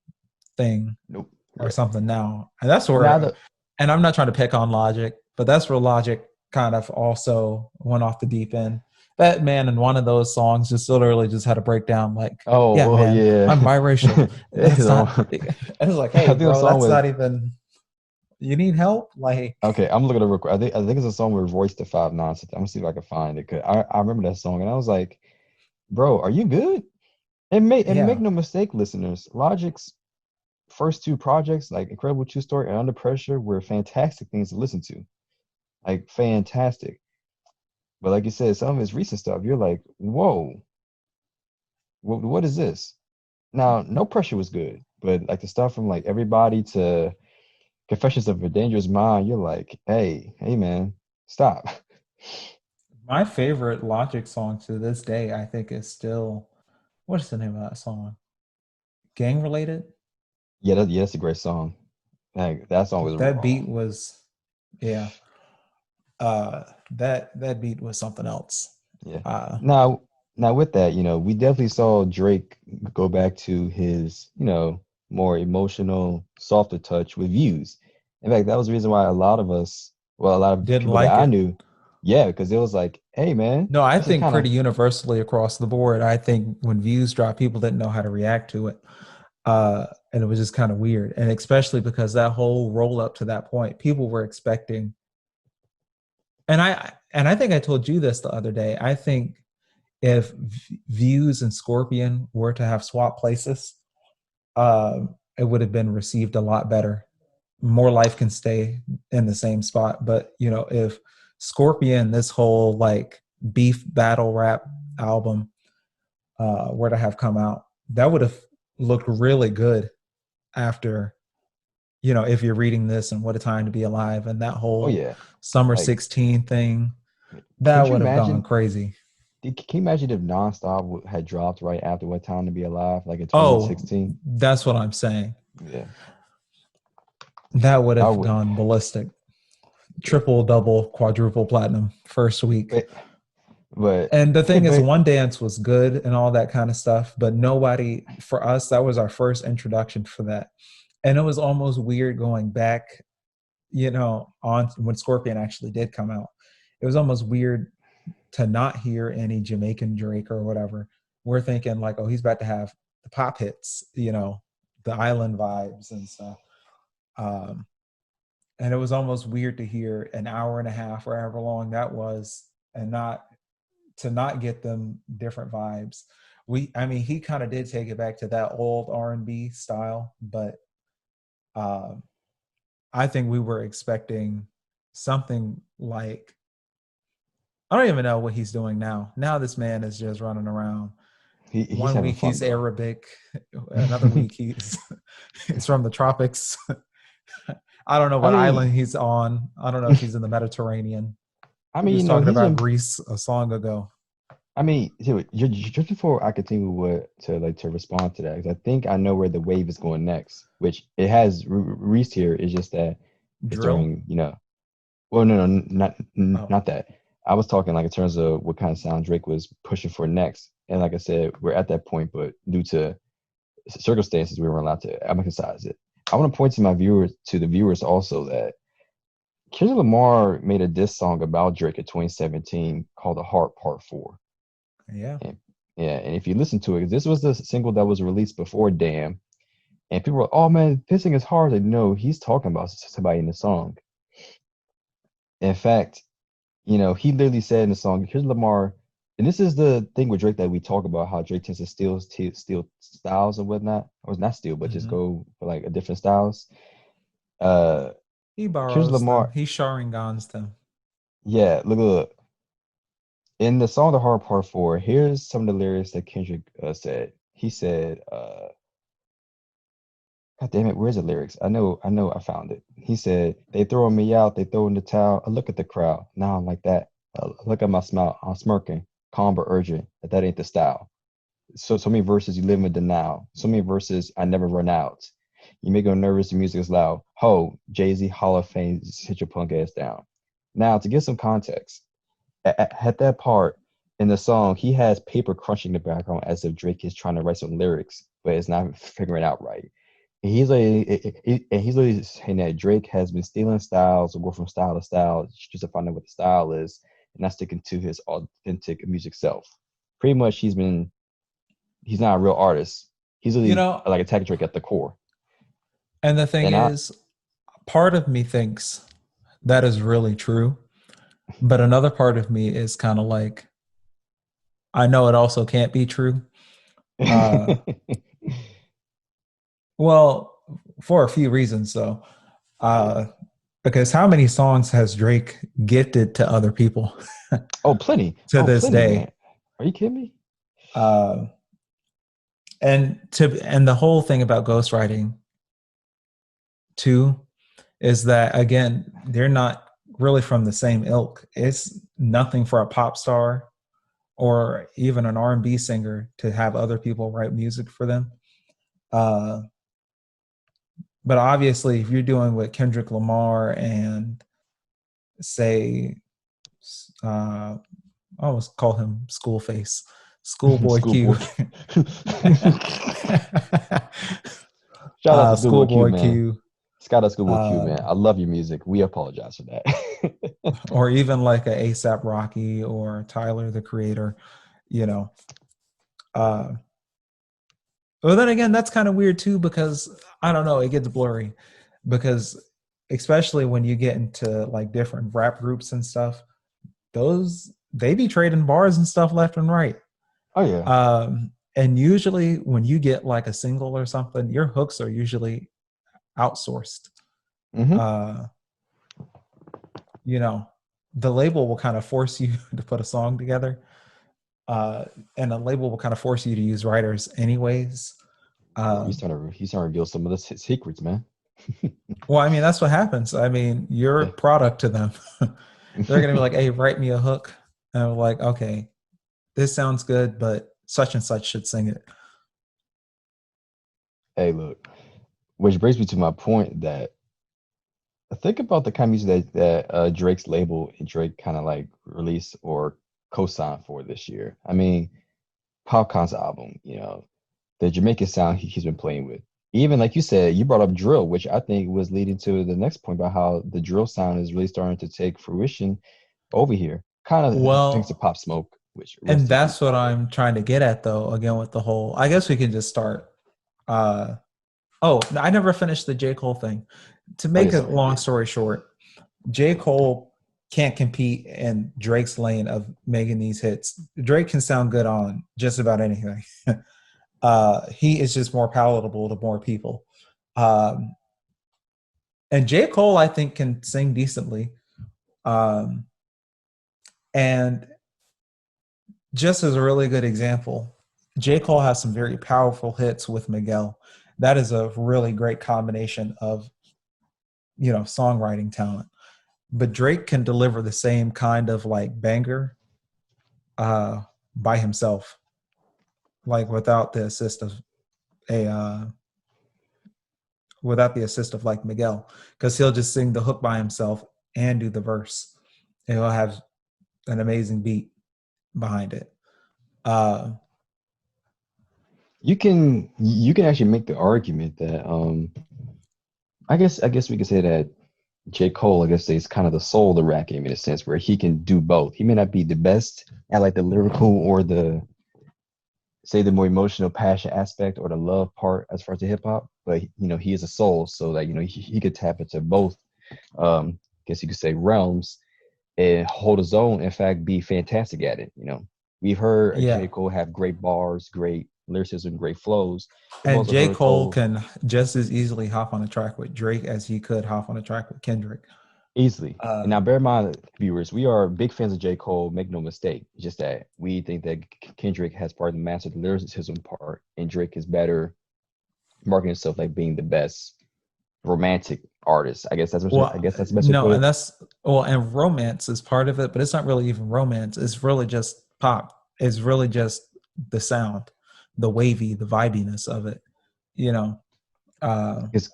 thing Nope. or Yeah. something now. And that's Now where, the and I'm not trying to pick on Logic, but that's where Logic kind of also went off the deep end. That man in one of those songs just literally just had a breakdown like, yeah, oh man, yeah. I'm biracial. It's That's on- not, and it's like, I hey, think the bro, song that's with not even, you need help? Like, okay, I'm looking at real quick. I think it's a song with Royce the 5'9". I'm gonna see if I can find it. 'Cause I remember that song and I was like, bro, are you good? And make yeah. no mistake, listeners, Logic's first two projects, like Incredible True Story and Under Pressure, were fantastic things to listen to. Like fantastic. But like you said, some of his recent stuff, you're like, whoa, what is this? Now, No Pressure was good, but like the stuff from like Everybody to Confessions of a Dangerous Mind, you're like, hey man, stop. My favorite Logic song to this day, I think, is still, what's the name of that song? Gang related? Yeah, that's a great song. Like, that song was That raw. beat was, yeah. That beat was something else. Yeah. Uh, Now with that, we definitely saw Drake go back to his, more emotional, softer touch with Views. In fact, that was the reason why a lot of us, well, a lot of didn't people that like I it. knew, yeah, because it was like, hey man, No, I this is think kind of, pretty universally across the board. I think when views dropped, people didn't know how to react to it. And it was just kind of weird. And especially because that whole roll up to that point, people were expecting, and I think I told you this the other day. I think if Views and Scorpion were to have swapped places, it would have been received a lot better. More Life Can Stay in the same spot. But if Scorpion, this whole like beef battle rap album, were to have come out, that would have looked really good after, if you're reading this and What a Time to Be Alive and that oh whole yeah, Summer like, 16 thing, that can't you would have gone imagine? crazy. Can you imagine if Nonstop had dropped right after What Time to Be Alive, like in Oh, 2016? that's what I'm saying. Yeah, That would I have would. gone ballistic. Yeah, Triple, double, quadruple platinum first week. but but And the yeah, thing is, but One Dance was good and all that kind of stuff, but nobody, for us, that was our first introduction for that. And it was almost weird going back, on when Scorpion actually did come out. It was almost weird to not hear any Jamaican Drake or whatever. We're thinking like, oh, he's about to have the pop hits, the island vibes and stuff. Um, and it was almost weird to hear an hour and a half or however long that was and not get them different vibes. I mean, he kind of did take it back to that old R&B style, but um, I think we were expecting something like, I don't even know what he's doing now. Now this man is just running around. he's One having week fun he's though. Arabic, another week he's from the tropics. I don't know I what mean, island he's on. I don't know if he's in the Mediterranean. I He mean, was talking he's about been. Greece a song ago. I mean, just before I continue to respond to that, because I think I know where the wave is going next, which it has reached here. It's just that it's Drill? during, well, no, Oh, not that. I was talking like in terms of what kind of sound Drake was pushing for next. And like I said, we're at that point, but due to circumstances, we weren't allowed to emphasize it. I want to point to the viewers also that Kendrick Lamar made a diss song about Drake in 2017 called "The Heart Part 4." Yeah. And yeah, and if you listen to it, this was the single that was released before Damn, and people were, "Oh man, pissing is hard." Like, no, he's talking about somebody in the song. In fact, he literally said in the song, "Here's Lamar," and this is the thing with Drake that we talk about how Drake tends to steal styles and whatnot, or not steal, but just Hmm. go for like a different styles. Uh, He here's borrows them. Lamar. He Sharingans them. Yeah, look. In the song "The Hard Part 4," here's some of the lyrics that Kendrick said. He said, "God damn it, where's the lyrics? I found it." He said, "They throwing me out, they throwing the towel. I look at the crowd. Now I'm like that. Look at my smile. I'm smirking, calm but urgent. That ain't the style. So many verses you live in denial. So many verses I never run out. You make me nervous. The music is loud. Ho, Jay-Z, Hall of Fame, just hit your punk ass down." Now to give some context. At that part in the song, he has paper crunching in the background as if Drake is trying to write some lyrics, but it's not figuring it out right. And he's literally saying that Drake has been stealing styles or go from style to style just to find out what the style is, and not sticking to his authentic music self. Pretty much, he's not a real artist. He's You really know, like a tech Drake at the core. and the thing And I, is, part of me thinks that is really true, but another part of me is kind of like, I know it also can't be true. Uh, well, for a few reasons, though. yeah. Uh, because how many songs has Drake gifted to other people Oh, plenty. to Oh, this plenty, man. day? Are you kidding me? Uh, and the whole thing about ghostwriting too is that again they're not really from the same ilk. It's nothing for a pop star or even an R&B singer to have other people write music for them. Uh, but obviously, if you're doing what Kendrick Lamar and say, I almost call him Schoolface, Schoolboy Q, Schoolboy. Shout out to Schoolboy Q, Schoolboy man. Q, Shout out to Schoolboy Q, uh, man. I love your music. We apologize for that. or even like a ASAP Rocky or Tyler the Creator, you know. Uh, well, then again, that's kind of weird too because I don't know, it gets blurry because especially when you get into like different rap groups and stuff, those they be trading bars and stuff left and right. Oh yeah. And usually when you get like a single or something, your hooks are usually outsourced. Hmm. Uh, you know, the label will kind of force you to put a song together, uh, and a label will kind of force you to use writers anyways. Oh, Uh, he's trying to reveal some of the secrets, man. well, I mean, that's what happens. I mean, you're a Yeah. product to them. They're gonna be like, "Hey, write me a hook," and I'm like, "Okay, this sounds good, but such and such should sing it." Hey, look. Which brings me to my point that think about the kind of music that Drake's label and Drake kind of like released or co-signed for this year. I mean, Popcorn's album, the Jamaican sound he's been playing with. Even like you said, you brought up drill, which I think was leading to the next point about how the drill sound is really starting to take fruition over here. Kind of thanks to Well, Pop Smoke, which and rest in peace, that's by what the way. I'm trying to get at, though. Again, with the whole, I guess we can just start. Uh, oh, I never finished the J. Cole thing. To Oh make yes, a sir. long Yeah. story short, J. Cole can't compete in Drake's lane of making these hits. Drake can sound good on just about anything. He is just more palatable to more people. Um, and J. Cole, I think, can sing decently. Um, and just as a really good example, J. Cole has some very powerful hits with Miguel. That is a really great combination of, songwriting talent. But Drake can deliver the same kind of like banger uh, by himself, like a without the assist of like Miguel, because he'll just sing the hook by himself and do the verse, and he'll have an amazing beat behind it. Uh, you can actually make the argument that I guess we could say that J. Cole, I guess, is kind of the soul of the rap game in a sense where he can do both. He may not be the best at like the lyrical or the say the more emotional passion aspect or the love part as far as the hip hop, but he is a soul, so that he could tap into both. Guess you could say realms and hold his own. In fact, be fantastic at it. We've heard Yeah. J. Cole have great bars, great lyricism, great flows. We've And also J. heard Cole Cole can just as easily hop on a track with Drake as he could hop on a track with Kendrick. easily. And Uh, now, bear in mind, viewers, we are big fans of J. Cole. Make no mistake. It's just that we think that Kendrick has part of the master the lyricism part, and Drake is better marketing himself like being the best romantic artist. I well, guess that's the best way to no, put and it. that's well, and romance is part of it, but it's not really even romance. It's really just pop. It's really just the sound, the wavy, the vibiness of it. You know, uh, It's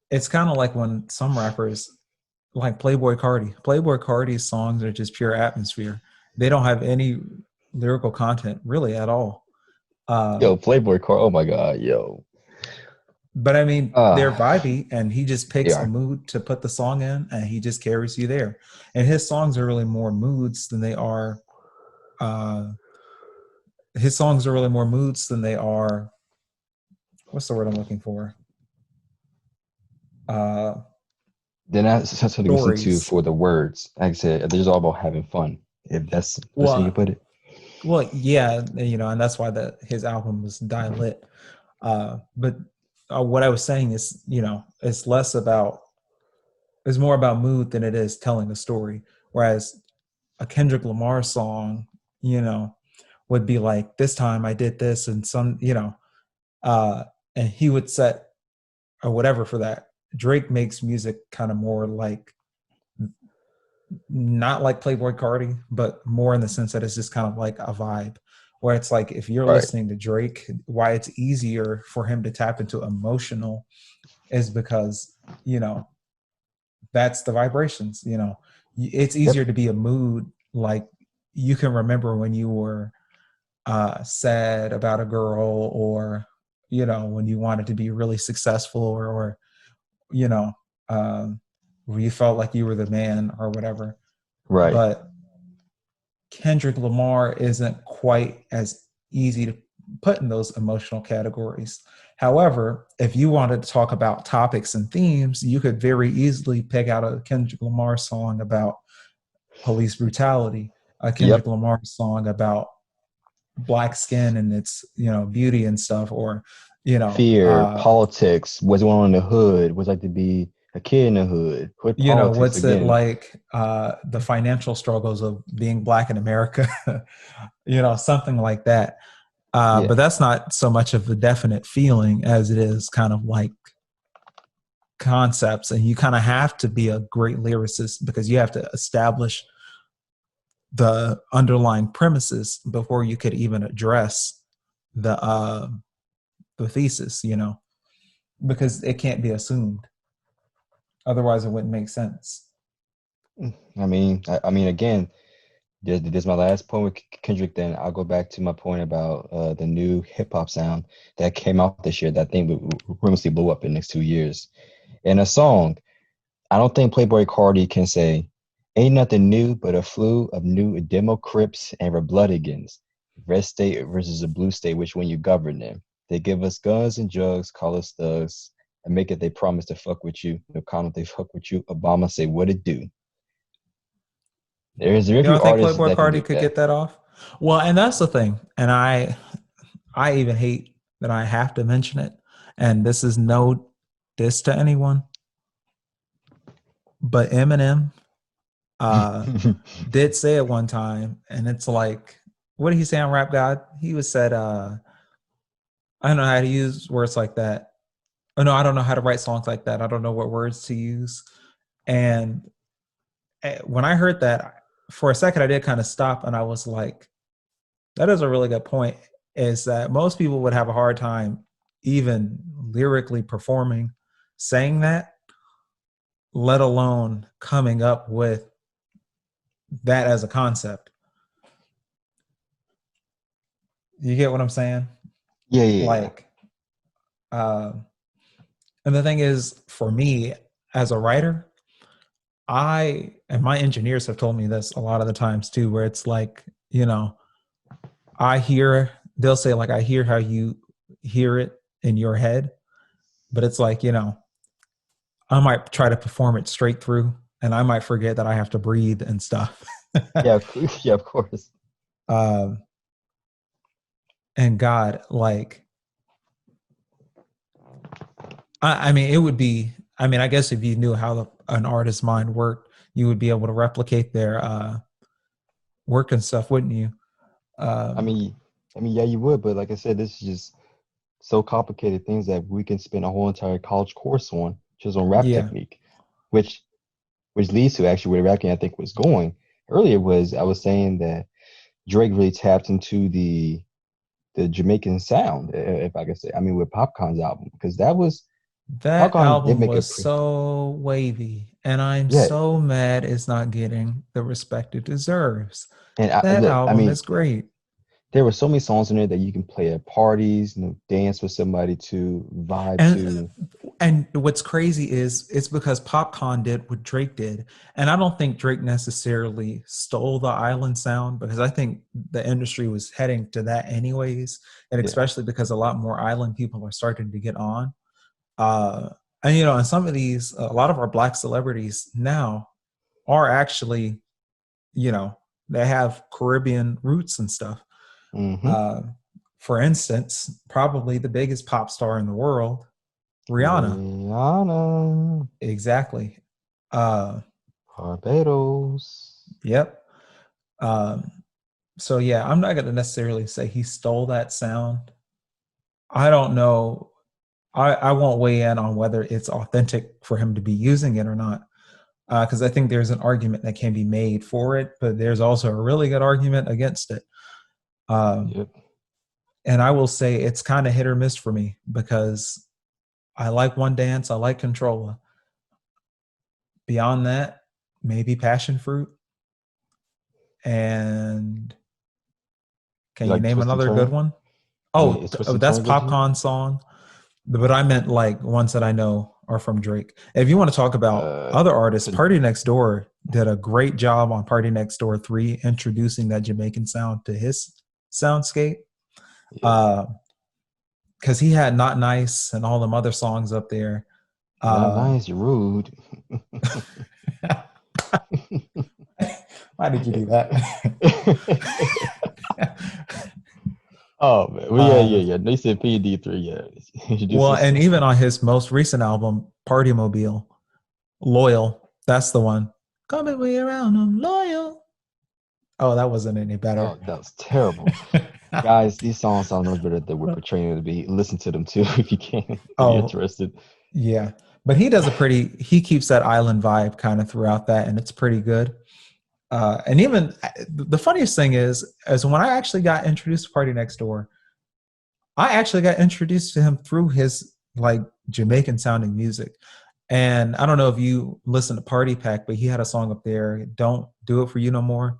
it's kind of like when some rappers, like Playboy Cardi, Playboy Cardi's songs are just pure atmosphere. They don't have any lyrical content really at all. Uh, yo Playboy Car. Oh my god, yo. But I mean, they're Uh vibey, and he just they picks a are. mood to put the song in, and he just carries you there. And his songs are really more moods than they are. Uh, his songs are really more moods than they are. What's the word I'm looking for? Uh, Then that's something to listen to Stories. for the words. Like I said, they're just all about having fun. If that's the best way you Well, can put it. yeah, and that's why his album was Die Lit. But what I was saying is, it's less about it's more about mood than it is telling a story. Whereas a Kendrick Lamar song, you know, would be like, this time I did this and uh, and he would set or whatever for that. Drake makes music kind of more like, not like Playboy Cardi, but more in the sense that it's just kind of like a vibe where it's like, if you're Right. listening to Drake, why it's easier for him to tap into emotional is because, you know, that's the vibrations, it's easier Yep. to be a mood. Like, you can remember when you were sad about a girl, or when you wanted to be really successful, or you know um, where you felt like you were the man or whatever. Right. But Kendrick Lamar isn't quite as easy to put in those emotional categories. However, if you wanted to talk about topics and themes, you could very easily pick out a Kendrick Lamar song about police brutality, a Kendrick Yep. Lamar song about black skin and its beauty and stuff, or you know Fear, uh politics, what's going on in the hood, what's like to be a kid in the hood politics what's it again. like, the financial struggles of being black in America, something like that. But Yeah. that's not so much of a definite feeling as it is kind of like concepts, and you kind of have to be a great lyricist because you have to establish the underlying premises before you could even address the thesis, because it can't be assumed. Otherwise, it wouldn't make sense. I mean, again, there's my last point with Kendrick. Then I'll go back to my point about the new hip hop sound that came out this year. That thing will rumously blow up in the next 2 years. In a song, I don't think Playboy Cardi can say, "Ain't nothing new but a flu of new demo crips and Republicans. Red state versus a blue state, which one you govern them? They give us guns and drugs, call us thugs, and make it they promise to fuck with you. No comment they fuck with you. Obama say what it do." There's very You few don't think artists Playboy that can Cardi do could that. get that off? Well, and that's the thing. And I even hate that I have to mention it. And this is no diss to anyone, but Eminem did say it one time, and it's like, what did he say on Rap God? He was said, I don't know how to use words like that. Oh no, I don't know how to write songs like that. I don't know what words to use. And when I heard that, for a second, I did kind of stop, and I was like, that is a really good point. Is that most people would have a hard time even lyrically performing saying that, let alone coming up with that as a concept. You get what I'm saying? Yeah, yeah, yeah. Like, uh, and the thing is, for me as a writer, and my engineers have told me this a lot of the times too, where it's like, they'll say, like, I hear how you hear it in your head, but it's like, I might try to perform it straight through and I might forget that I have to breathe and stuff. Yeah, yeah, of course. um, and God, like, I mean, it would be, I mean, I guess if you knew how an artist's mind worked, you would be able to replicate their work and stuff, wouldn't you? I Um, mean, yeah, you would, but like I said, this is just so complicated things that we can spend a whole entire college course on just on rap yeah, technique, which leads to actually where rapping I think was going earlier was I was saying that Drake really tapped into the Jamaican sound, if I could say. I mean, with Popcorn's album, because that was that Popcorn did album make a was so wavy, and I'm yeah, so mad it's not getting the respect it deserves. and That look, I album mean, is great. there were so many songs in there that you can play at parties, dance with somebody to, vibe And to. what's crazy is it's because Popcorn did what Drake did. And I don't think Drake necessarily stole the island sound, because I think the industry was heading to that anyways. And Yeah, especially because a lot more island people are starting to get on. Uh, and some of these, a lot of our black celebrities now are actually, you know, they have Caribbean roots and stuff. mm-hmm. Uh, for instance, probably the biggest pop star in the world, Rihanna. Rihanna, Exactly. Uh, Barbados. yep. Um, so yeah, I'm not going to necessarily say he stole that sound. I don't know. I won't weigh in on whether it's authentic for him to be using it or not, because I think there's an argument that can be made for it, but there's also a really good argument against it. Um, Yep. and I will say it's kind of hit or miss for me, because I like One Dance, I like Controlla. Beyond that, maybe Passion Fruit. And can You you like name Twist and another good Turn? one? I mean, Oh, is Twist and that's Turn good to you? Popcorn song, but I meant like ones that I know are from Drake. If you want to talk about Uh, other artists, to Party Next Door did a great job on Party Next Door 3, introducing that Jamaican sound to his soundscape. yeah, Because he had Not Nice and all them other songs up there. not Uh, nice, you're rude. why did you do that? Oh man, well, yeah, uh, yeah, yeah. They said PD3, yeah. well, Introduces and some. even on his most recent album, Party Mobile, Loyal, that's the one. Coming way around, I'm loyal. Oh, that wasn't any better. Oh, that was terrible, guys. These songs sound much better than we're portraying it to be. Listen to them too if you can, if you're Oh, interested. yeah. But he keeps that island vibe kind of throughout that, and it's pretty good. And even the funniest thing is when I actually got introduced to Party Next Door, I actually got introduced to him through his like Jamaican sounding music. And I don't know if you listen to Party Pack, but he had a song up there, Don't Do It For You No More.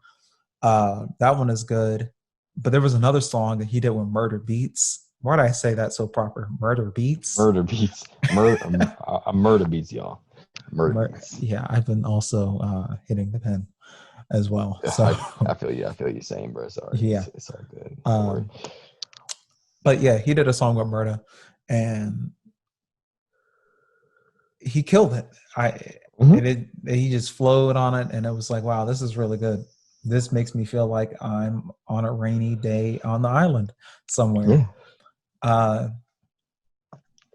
That one is good. But there was another song that he did with Murder Beats. Why did I say that so proper? Murder Beats? Murder beats, murder beats, y'all. Murder beats. Yeah, I've been also hitting the pen as well. Yeah, So I feel you. I feel you saying, bro. Sorry, yeah. it's all good. Don't worry. Um, but yeah, he did a song with Murda, and he killed it. Hmm. And he just flowed on it, and it was like, wow, this is really good. This makes me feel like I'm on a rainy day on the island somewhere. Yeah, Uh,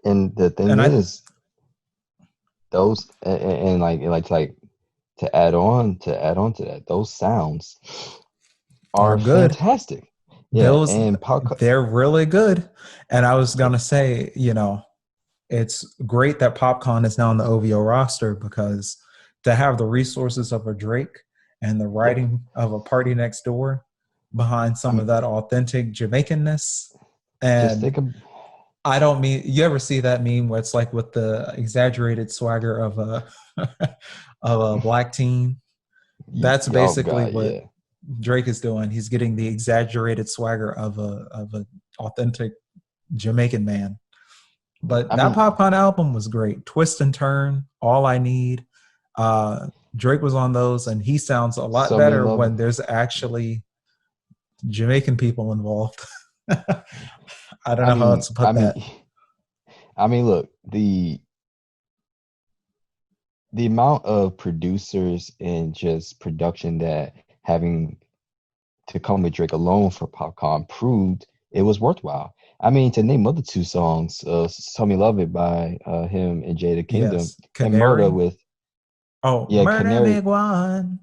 and the thing and I is, those and like to add on to that, those sounds are are good. fantastic. Yeah, Those and they're really good. And I was gonna say, it's great that PopCon is now on the OVO roster, because to have the resources of a Drake and the yep. writing of a Party Next Door behind I some of mean, that authentic Jamaicanness. just And think of I don't mean, you ever see that meme where it's like with the exaggerated swagger of a of a black teen? That's oh basically god, what yeah, Drake is doing. He's getting the exaggerated swagger of a authentic Jamaican man. But I that mean, Popcorn album was great. Twist and Turn, All I Need. Uh, Drake was on those, and he sounds a lot so many better love. when there's actually Jamaican people involved. I don't I know how mean, else to I put mean, that. I mean, look, the amount of producers and just production that having to come with Drake alone for Popcorn proved it was worthwhile. I mean, to name other two songs, "Tell Me Love It" by him and Jada Kingdom, Yes. and "Murder" Canary. with Oh, yeah Murder Canary. Big One.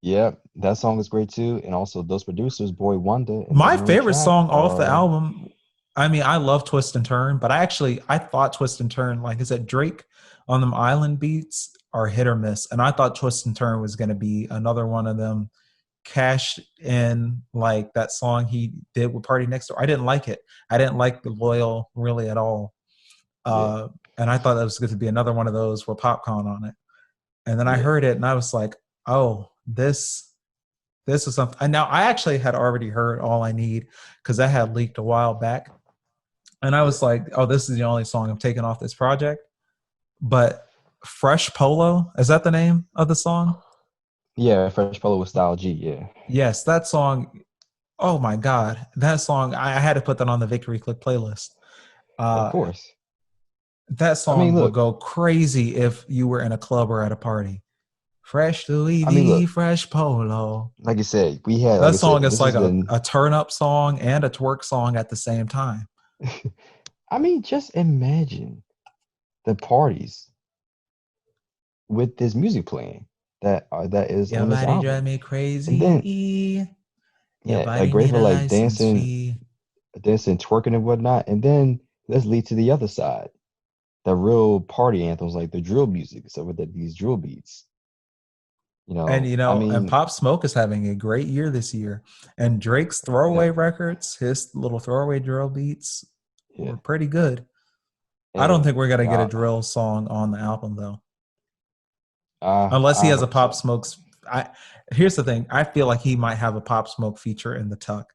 Yeah, that song is great too. And also those producers, Boy Wonder and the My main favorite track song off the are album, I mean, I love Twist and Turn, but I thought Twist and Turn, like I said, Drake on them island beats are hit or miss. And I thought Twist and Turn was going to be another one of them cash in like that song he did with Party Next Door. I didn't like it. I didn't like the Loyal really at all. yeah, Uh, and I thought that was going to be another one of those with Popcorn on it. And then I yeah. heard it and I was like, oh, this is something. And now I actually had already heard All I Need because that had leaked a while back. And I Yeah. was like, oh, this is the only song I'm taking off this project. But Fresh Polo, is that the name of the song? Yeah, Fresh Polo with Style G, yeah. Yes, that song. Oh my God. That song, I had to put that on the Victory Click playlist. Of Uh, course. that I mean, song would look, go crazy if you were in a club or at a party. Fresh Louis I mean, V, look, Fresh Polo. like I said, we had, like That I said, song is this like has been, a turn up song and a twerk song at the same time. I mean, just imagine the parties with this music playing that is Your on this body drive album. me And then, crazy. Your yeah, like body great need for a like license fee. dancing, twerking and whatnot. And then let's lead to the other side, the real party anthems, like the drill music, so with these drill beats. And I and mean, Pop Smoke is having a great year this year. And Drake's yeah, throwaway records, his little throwaway drill beats yeah. were pretty good. I don't And think we're gonna get a uh, drill song on the album though, unless he I has a hope Pop so. Smokes. I Here's the thing: I feel like he might have a Pop Smoke feature in the tuck,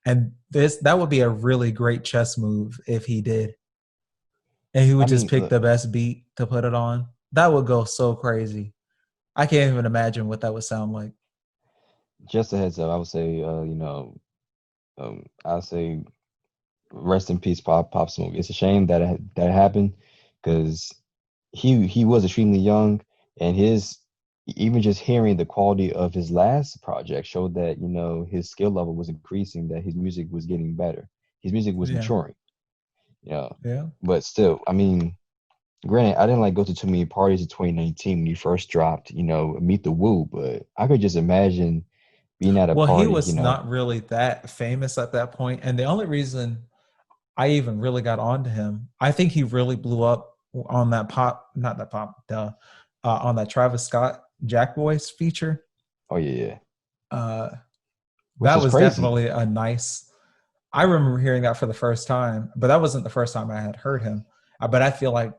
and that would be a really great chess move if he did, and he I would just mean, pick look, the best beat to put it on. That would go so crazy. I can't even imagine what that would sound like. just a heads up, I would say, I'll say rest in peace, Pop Smoke. It's a shame that that happened because he was extremely young, and his even just hearing the quality of his last project showed that his skill level was increasing, that his music was getting better, his music was Yeah, maturing. You know, yeah. but still, I mean, granted, I didn't like go to too many parties in 2019 when you first dropped, Meet the Woo, but I could just imagine being at a Well, he party, was not really that famous at that point, and the only reason I even really got onto him, I think he really blew up on that pop, not that pop, on that Travis Scott Jack Boys feature. oh yeah, yeah, Uh, which that is was crazy. definitely a nice. I remember hearing that for the first time, but that wasn't the first time I had heard him. But I feel like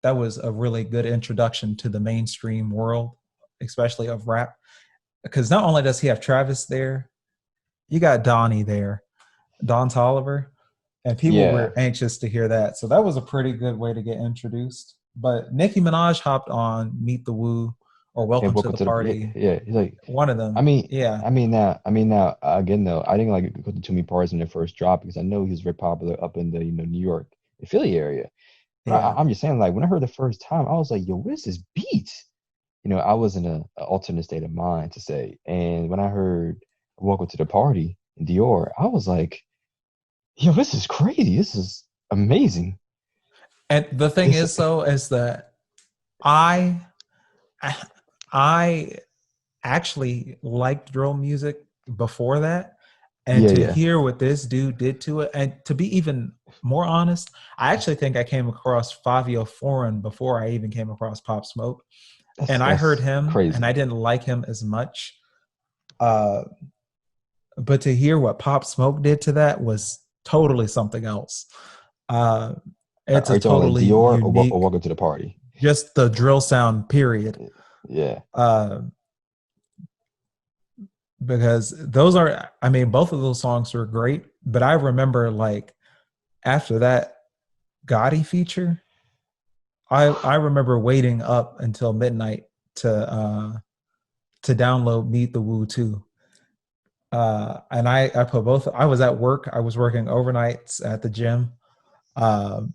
that was a really good introduction to the mainstream world, especially of rap. Because not only does he have Travis there, you got Donnie there, Don Tolliver, and people Yeah, were anxious to hear that. So that was a pretty good way to get introduced. But Nicki Minaj hopped on Meet the Woo or and Welcome to welcome the to the yeah, Party. yeah. He's like, One of I them. mean, Yeah. now again though, I didn't like go to too many parties when it first dropped because I know he was very popular up in the New York, the Philly area. But Yeah. I'm just saying, like when I heard the first time, I was like, yo, what is this beat? I was in a alternate state of mind to say, and when I heard "Welcome to the Party" in Dior, I was like, yo, this is crazy. This is amazing. And the thing It's is though, is that I I actually liked drill music before that. And yeah, to yeah. hear what this dude did to it, and to be even more honest, I actually think I came across Fabio Foreign before I even came across Pop Smoke. And I heard That's him and I crazy. didn't like him as much. Uh, but to hear what Pop Smoke did to that was totally something else. Uh, it's Are a you talking like totally Dior or unique, "Welcome to the Party"? just the drill sound, period. Yeah, Uh, because those are, I mean, both of those songs are great, but I remember like after that Gotti feature, I remember waiting up until midnight to download Meet the Woo 2. And I put both. I was at work. I was working overnights at the gym. Um,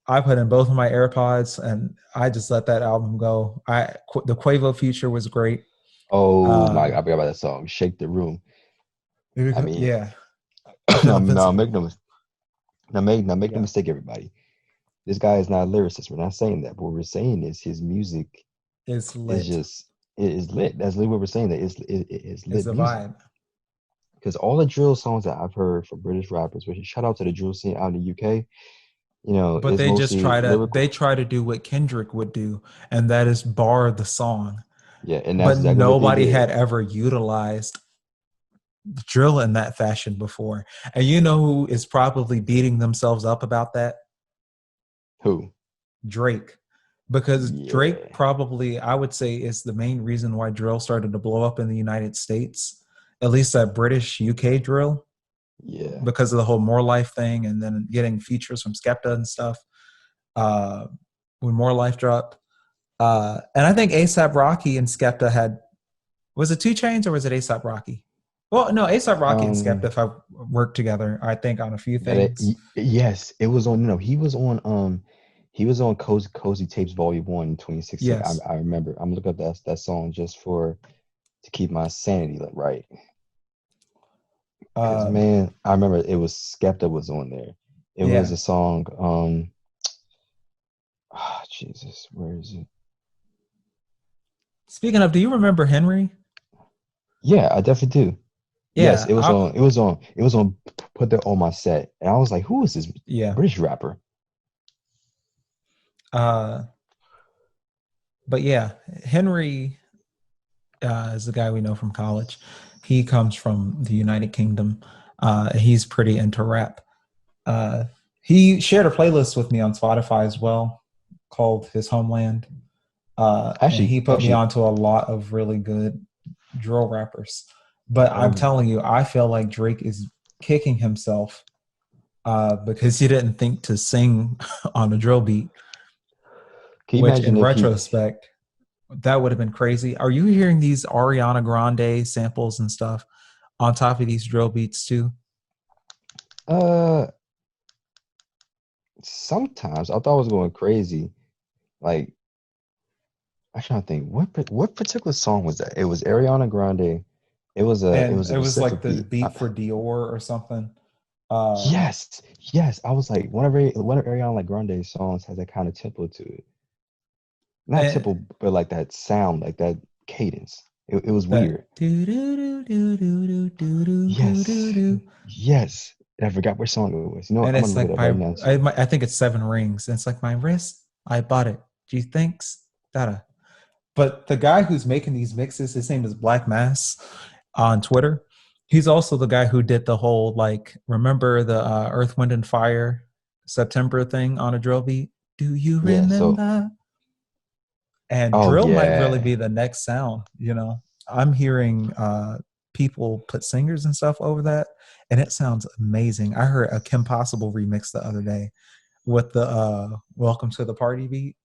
I put in both of my AirPods and I just let that album go. The Quavo feature was great. Oh my! Uh, I forgot about that song. Shake the room. I mean, yeah, no, no, make Invincible. no, make no Yeah, mistake, everybody. This guy is not a lyricist. We're not saying that. But what we're saying is his music it's is lit. just it is lit. That's literally what we're saying. That it's It's lit a music. vibe. Because all the drill songs that I've heard from British rappers, which shout out to the drill scene out in the UK, But is they just mostly they lyrical. try to do what Kendrick would do, and that is bar the song. Yeah, and that's But exactly what they nobody did. had ever utilized drill in that fashion before. And you know who is probably beating themselves up about that? Who? Drake. Because Drake Yeah, probably, I would say, is the main reason why drill started to blow up in the United States, at least that British UK drill, yeah. because of the whole More Life thing and then getting features from Skepta and stuff. Uh, when More Life dropped. And I think ASAP Rocky and Skepta had, was it 2 Chainz or was it ASAP Rocky? Well, no, ASAP Rocky and Skepta, Um, if I worked together, I think on a few things. yes, it was on. No, he was on Cozy Tapes Volume One in 2016. Yes. I remember. I'm looking up that song just for to keep my sanity right. Because Um, man, I remember it was Skepta was on there. It was yeah. a song. Jesus, where is it? Speaking of, do you remember Henry? Yeah, I definitely do. Yes, Yeah. it was on. It was on. It was on. Put that on my set, and I was like, "Who is this Yeah. British rapper?" Uh, but yeah, Henry is the guy we know from college. He comes from the United Kingdom. He's pretty into rap. Uh, he shared a playlist with me on Spotify as well called His Homeland. And Actually, he put me onto a lot of really good drill rappers. But I'm um, telling you, I feel like Drake is kicking himself because he didn't think to sing on a drill beat, can you which imagine in if he? retrospect, that would have been crazy. Are you hearing these Ariana Grande samples and stuff on top of these drill beats too? Uh, sometimes I thought I was going crazy. Like I'm trying to think what particular song was that? It was Ariana Grande. It And was a it was like specific the beat. beat for Dior or something. Uh, Yes, yes. I was like one of Ariana like Grande's songs has that kind of tempo to it. Not and tempo, but like that sound, like that cadence. It was that weird. do do do do do do do do do Yes, do. yes. And I forgot what song it was. You know what? And I'm gonna it's look it like up right now too. I think it's 7 rings. And it's like my wrist. I bought it. Do you thinks that? But the guy who's making these mixes, his name is Black Mass on Twitter. He's also the guy who did the whole like remember the Earth, Wind, and Fire September thing on a drill beat. Do you Yeah. So, remember? And oh drill might really yeah. be the next sound. You know, I'm hearing people put singers and stuff over that, and it sounds amazing. I heard a Kim Possible remix the other day with the "Welcome to the Party" beat.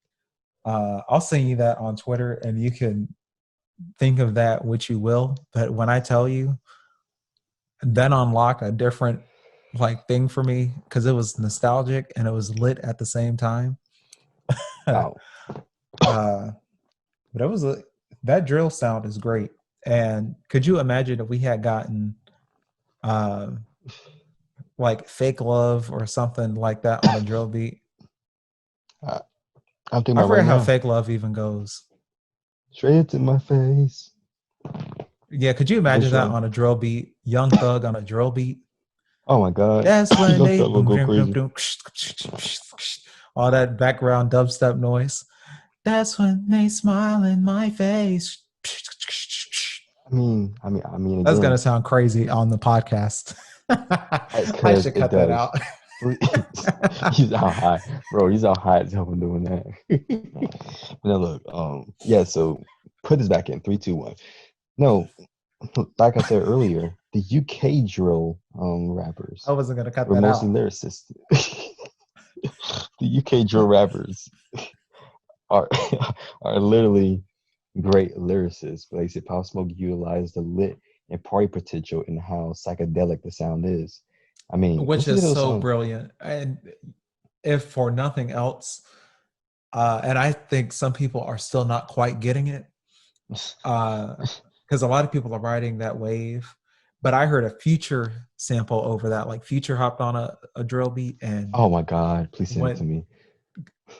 I'll send you that on Twitter, and you can think of that which you will. But when I tell you, that unlocked a different like thing for me because it was nostalgic and it was lit at the same time. Oh, But it was that drill sound is great. And could you imagine if we had gotten um, like fake love or something like that on a drill beat? I, I'm thinking I about right forget how now. fake love even goes. Straight to my face. Yeah, could you imagine Which that one? on a drill beat? Young Thug on a drill beat. Oh my God. That's when Young they Thug will boom, go boom, boom, crazy. boom, all that background dubstep noise. That's when they smile in my face. That's gonna Again, sound crazy on the podcast. I because should it cut that does. out. He's out high, bro. He's out high as hell when doing that. Now look, yeah. So put this back in 3, 2, 1. No, like I said earlier. the UK drill rappers I wasn't gonna cut were that mostly out. lyricists. The UK drill rappers are are literally great lyricists. But like I said, Pop Smoke utilized the lit and party potential in how psychedelic the sound is. I mean, Which listen to is those so songs. brilliant. And if for nothing else, and I think some people are still not quite getting it, because a lot of people are riding that wave. But I heard a Future sample over that, like Future hopped on a drill beat and Oh my God, please send it to went,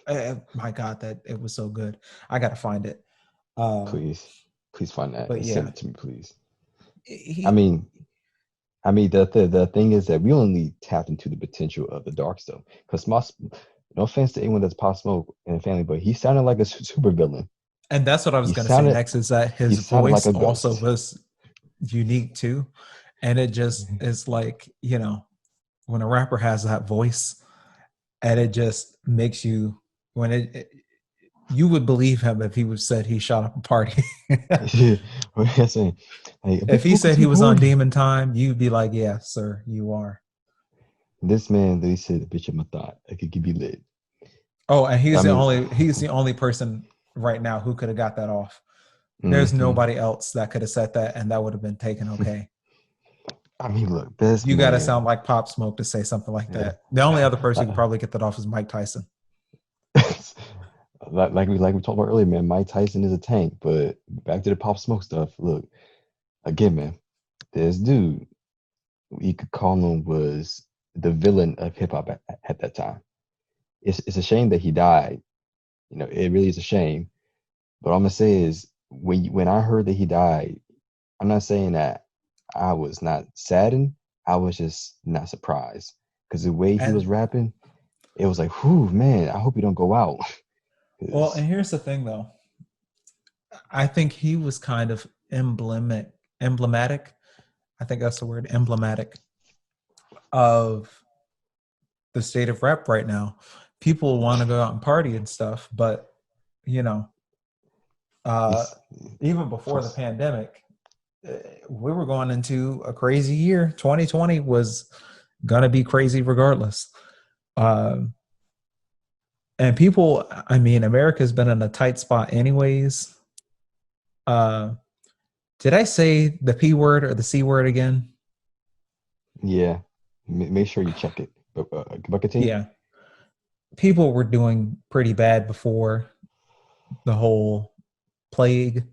me. my God, that it was so good. I got to find it. Uh, Please. Please find that but and send yeah, it to me, please. I he mean, the thing is that we only tapped into the potential of the dark stuff. Because no offense to anyone that's Pop Smoke and family, but he sounded like a super villain. and that's what I was He going to say sounded next is that he his sounded like voice a also ghost. was unique too. And it just is like, when a rapper has that voice and it just makes you, when you would believe him if he would said he shot up a party. What am I saying? Like, a If big he focus said on he the was on party. Demon Time, you'd be like, yeah, sir, you are. This man, they said, "Bitch, I'm a thought. I could give you lit." Oh, and I mean, he's the only person right now who could have got that off. There's mhm. nobody else that could have said that and that would have been taken okay. I mean, look, this You got to sound man. like Pop Smoke to say something like Yeah. that. The only other person who could probably get that off is Mike Tyson. Like we talked about earlier, man. Mike Tyson is a tank, but back to the Pop Smoke stuff. Look, again, man. This dude, you could call him was the villain of hip hop at that time. It's a shame that he died. You know, it really is a shame. But all I'm gonna say is when I heard that he died, I'm not saying that I was not saddened. I was just not surprised because the way he was And rapping, it was like, whew, man. I hope he don't go out. well, 'Cause and here's the thing though. I think he was kind of emblematic. I think that's the word, emblematic of the state of rap right now. People want to go out and party and stuff, but you know, uh, he's even before the pandemic, we were going into a crazy year. 2020 was gonna be crazy regardless. Um, and people, I mean, America's been in a tight spot anyways. Uh, did I say the P word or the C word again? yeah. Make sure you check it. But continue. Yeah, people were doing pretty bad before the whole plague.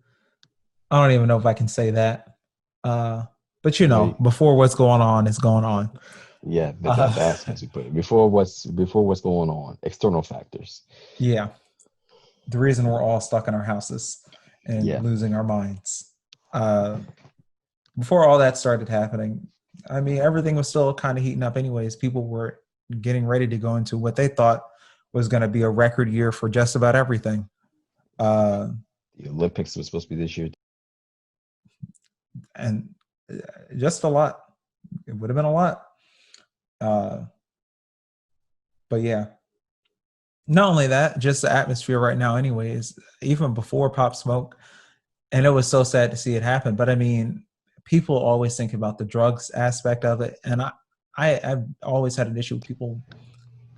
I don't even know if I can say that. Uh, but Wait, before what's going on is going on. yeah, Uh, that's how you put it. Before what's going on, external factors. yeah, the reason we're all stuck in our houses and Yeah. losing our minds. Uh, Before all that started happening, I mean, everything was still kind of heating up, anyways. People were getting ready to go into what they thought was going to be a record year for just about everything. Uh, The Olympics was supposed to be this year. and just a lot. It would have been a lot. Uh, but yeah, not only that, just the atmosphere right now, anyways, even before Pop Smoke. And it was so sad to see it happen. But I mean, people always think about the drugs aspect of it. And I've always had an issue with people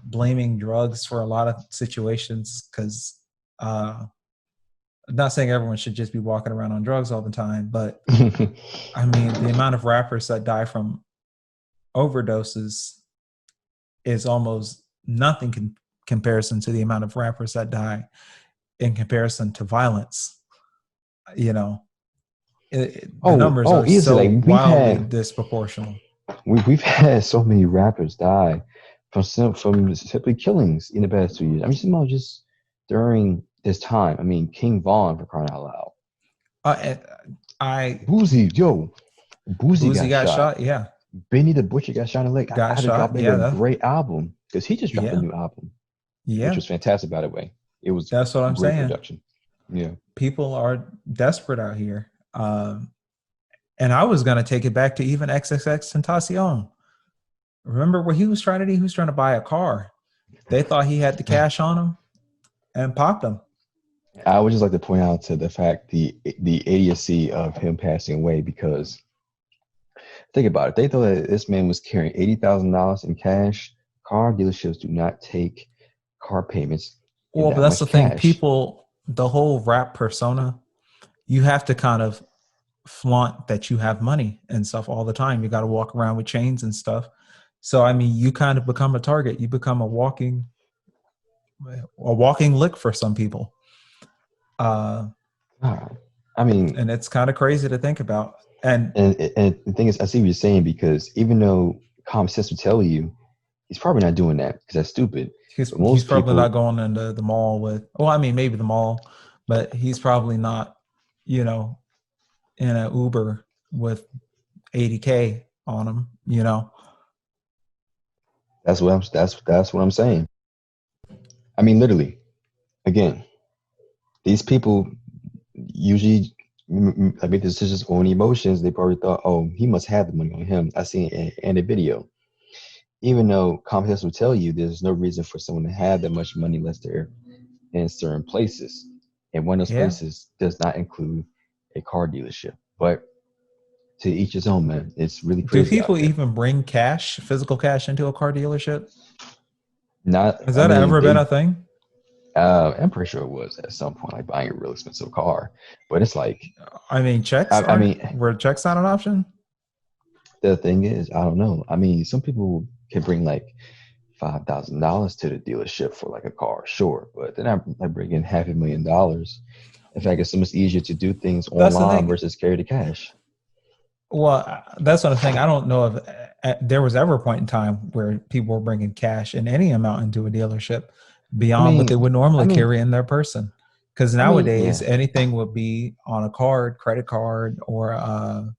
blaming drugs for a lot of situations because I'm not saying everyone should just be walking around on drugs all the time, but I mean, the amount of rappers that die from overdoses is almost nothing in comparison to the amount of rappers that die in comparison to violence. You know, the numbers are Easily. so Like wildly disproportional. we've had so many rappers die from simply killings in the past 2 years. I'm just about just during this time. I mean, King Von for crying out loud. Uh, I Boozy, yo, Boozy Boozy got got shot. shot. Yeah, Benny the Butcher got shot in the leg. I got had to drop shot. nigga Yeah, a great album because he just dropped a yeah, new album, which yeah. was fantastic, by the way. It was That's what I'm great saying. production. Yeah. People are desperate out here. And I was gonna take it back to even XXX Tentacion. Remember what he was trying to do? He was trying to buy a car. They thought he had the cash on him and popped him. I would just like to point out to the fact the idiocy of him passing away because Think about it. They thought that this man was carrying $80,000 in cash. Car dealerships do not take car payments in Well, but that that's the much thing. cash. People, the whole rap persona, you have to kind of flaunt that you have money and stuff all the time. You got to walk around with chains and stuff. So I mean, you kind of become a target. You become a walking lick for some people. Uh, God. I mean, and it's kind of crazy to think about. And and the thing is, I see what you're saying because even though common sense would tell you he's probably not doing that because that's stupid. But he's most probably not people, going into the mall with. Well, I mean, maybe the mall, but he's probably not, you know, in an Uber with 80K on him. You know. that's what I'm saying. I mean, literally, again, these people usually make decisions on emotions. They probably thought, oh, he must have the money on him. I seen it in a video. Even though common sense will tell you there's no reason for someone to have that much money unless they're in certain places. And one of those Yeah. places does not include a car dealership. But to each his own, man. It's really Do crazy out people there. even bring cash, physical cash, into a car dealership? Not, Has I that mean, ever been they. a thing? I'm pretty sure it was at some point, like buying a real expensive car. But it's like, I mean, checks I aren't. mean, Were checks not an option? the thing is, I don't know. I mean, some people can bring like $5,000 to the dealership for like a car, sure, but they're not like bringing $500,000. In fact, it's so much easier to do things That's the online thing. versus carry the cash. Well, that's what I'm saying. I don't know if there was ever a point in time where people were bringing cash in any amount into a dealership I beyond what they mean, would I normally mean, carry in their person. Because nowadays, yeah, anything would be on a card, credit card, or a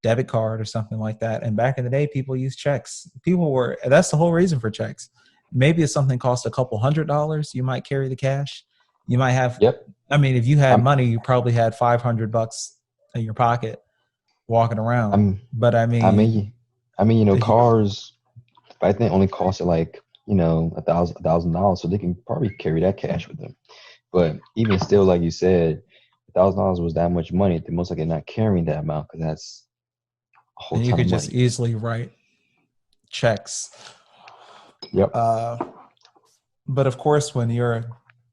debit card or something like that. And back in the day, people used checks. That's the whole reason for checks. Maybe if something cost a couple $100, you might carry the cash. You might have, yep. I mean, if you had I'm, money, you probably had $500 in your pocket walking around. I'm, But I I mean, mean, cars I think only cost like $1,000, so they can probably carry that cash with them. But even still, like you said, $1,000 was that much money. They're most likely not carrying that amount because that's a whole and you ton of could just money. easily write checks. Yep. Uh, but of course, when you're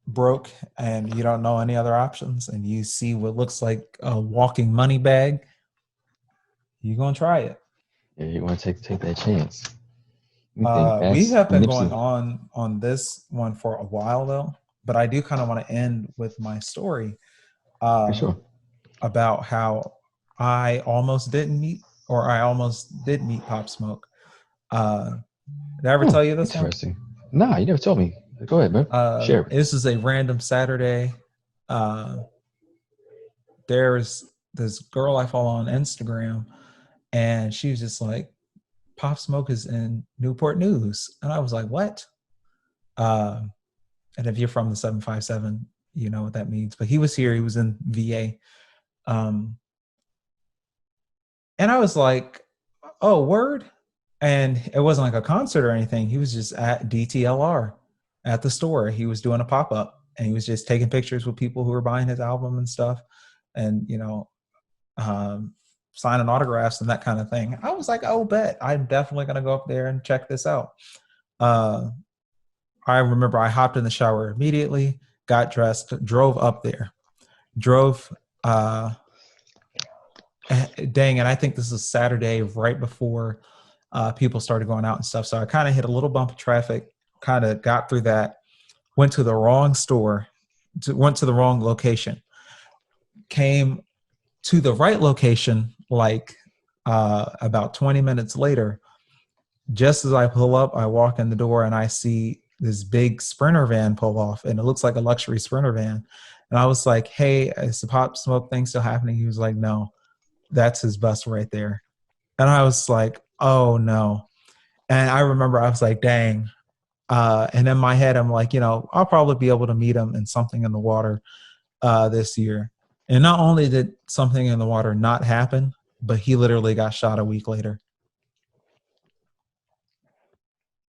broke and you don't know any other options and you see what looks like a walking money bag, you're going to try it. Yeah, you want to take that chance. Let me think. We Ask have been going Nipsey. on this one for a while though, but I do kind of want to end with my story For uh, sure. about how I almost did meet Pop Smoke. Uh, did I ever Oh, tell you this one? interesting. Nah, you never told me. Go ahead, man. Share. This is a random Saturday. Uh, there's this girl I follow on Instagram, and she was just like, Pop Smoke is in Newport News. And I was like, what? Uh, and if you're from the 757, you know what that means. But he was here, he was in VA. Um, and I was like, oh, word. And it wasn't like a concert or anything. He was just at DTLR at the store. He was doing a pop up and he was just taking pictures with people who were buying his album and stuff. And, um, signing autographs and that kind of thing. I was like, oh, bet. I'm definitely going to go up there and check this out. Uh, I remember I hopped in the shower immediately, got dressed, drove up there, drove, uh, dang, and I think this is Saturday right before people started going out and stuff. So I kind of hit a little bump of traffic, kind of got through that, went to the wrong store, went to the wrong location, came to the right location like about 20 minutes later. Just as I pull up, I walk in the door and I see this big Sprinter van pull off, and it looks like a luxury Sprinter van. And I was like, hey, is the Pop Smoke thing still happening? He was like, no, that's his bus right there. And I was like, oh no. And I remember I was like, dang. And in my head, I'm like, I'll probably be able to meet him in Something in the Water this year. And not only did Something in the Water not happen, but he literally got shot a week later.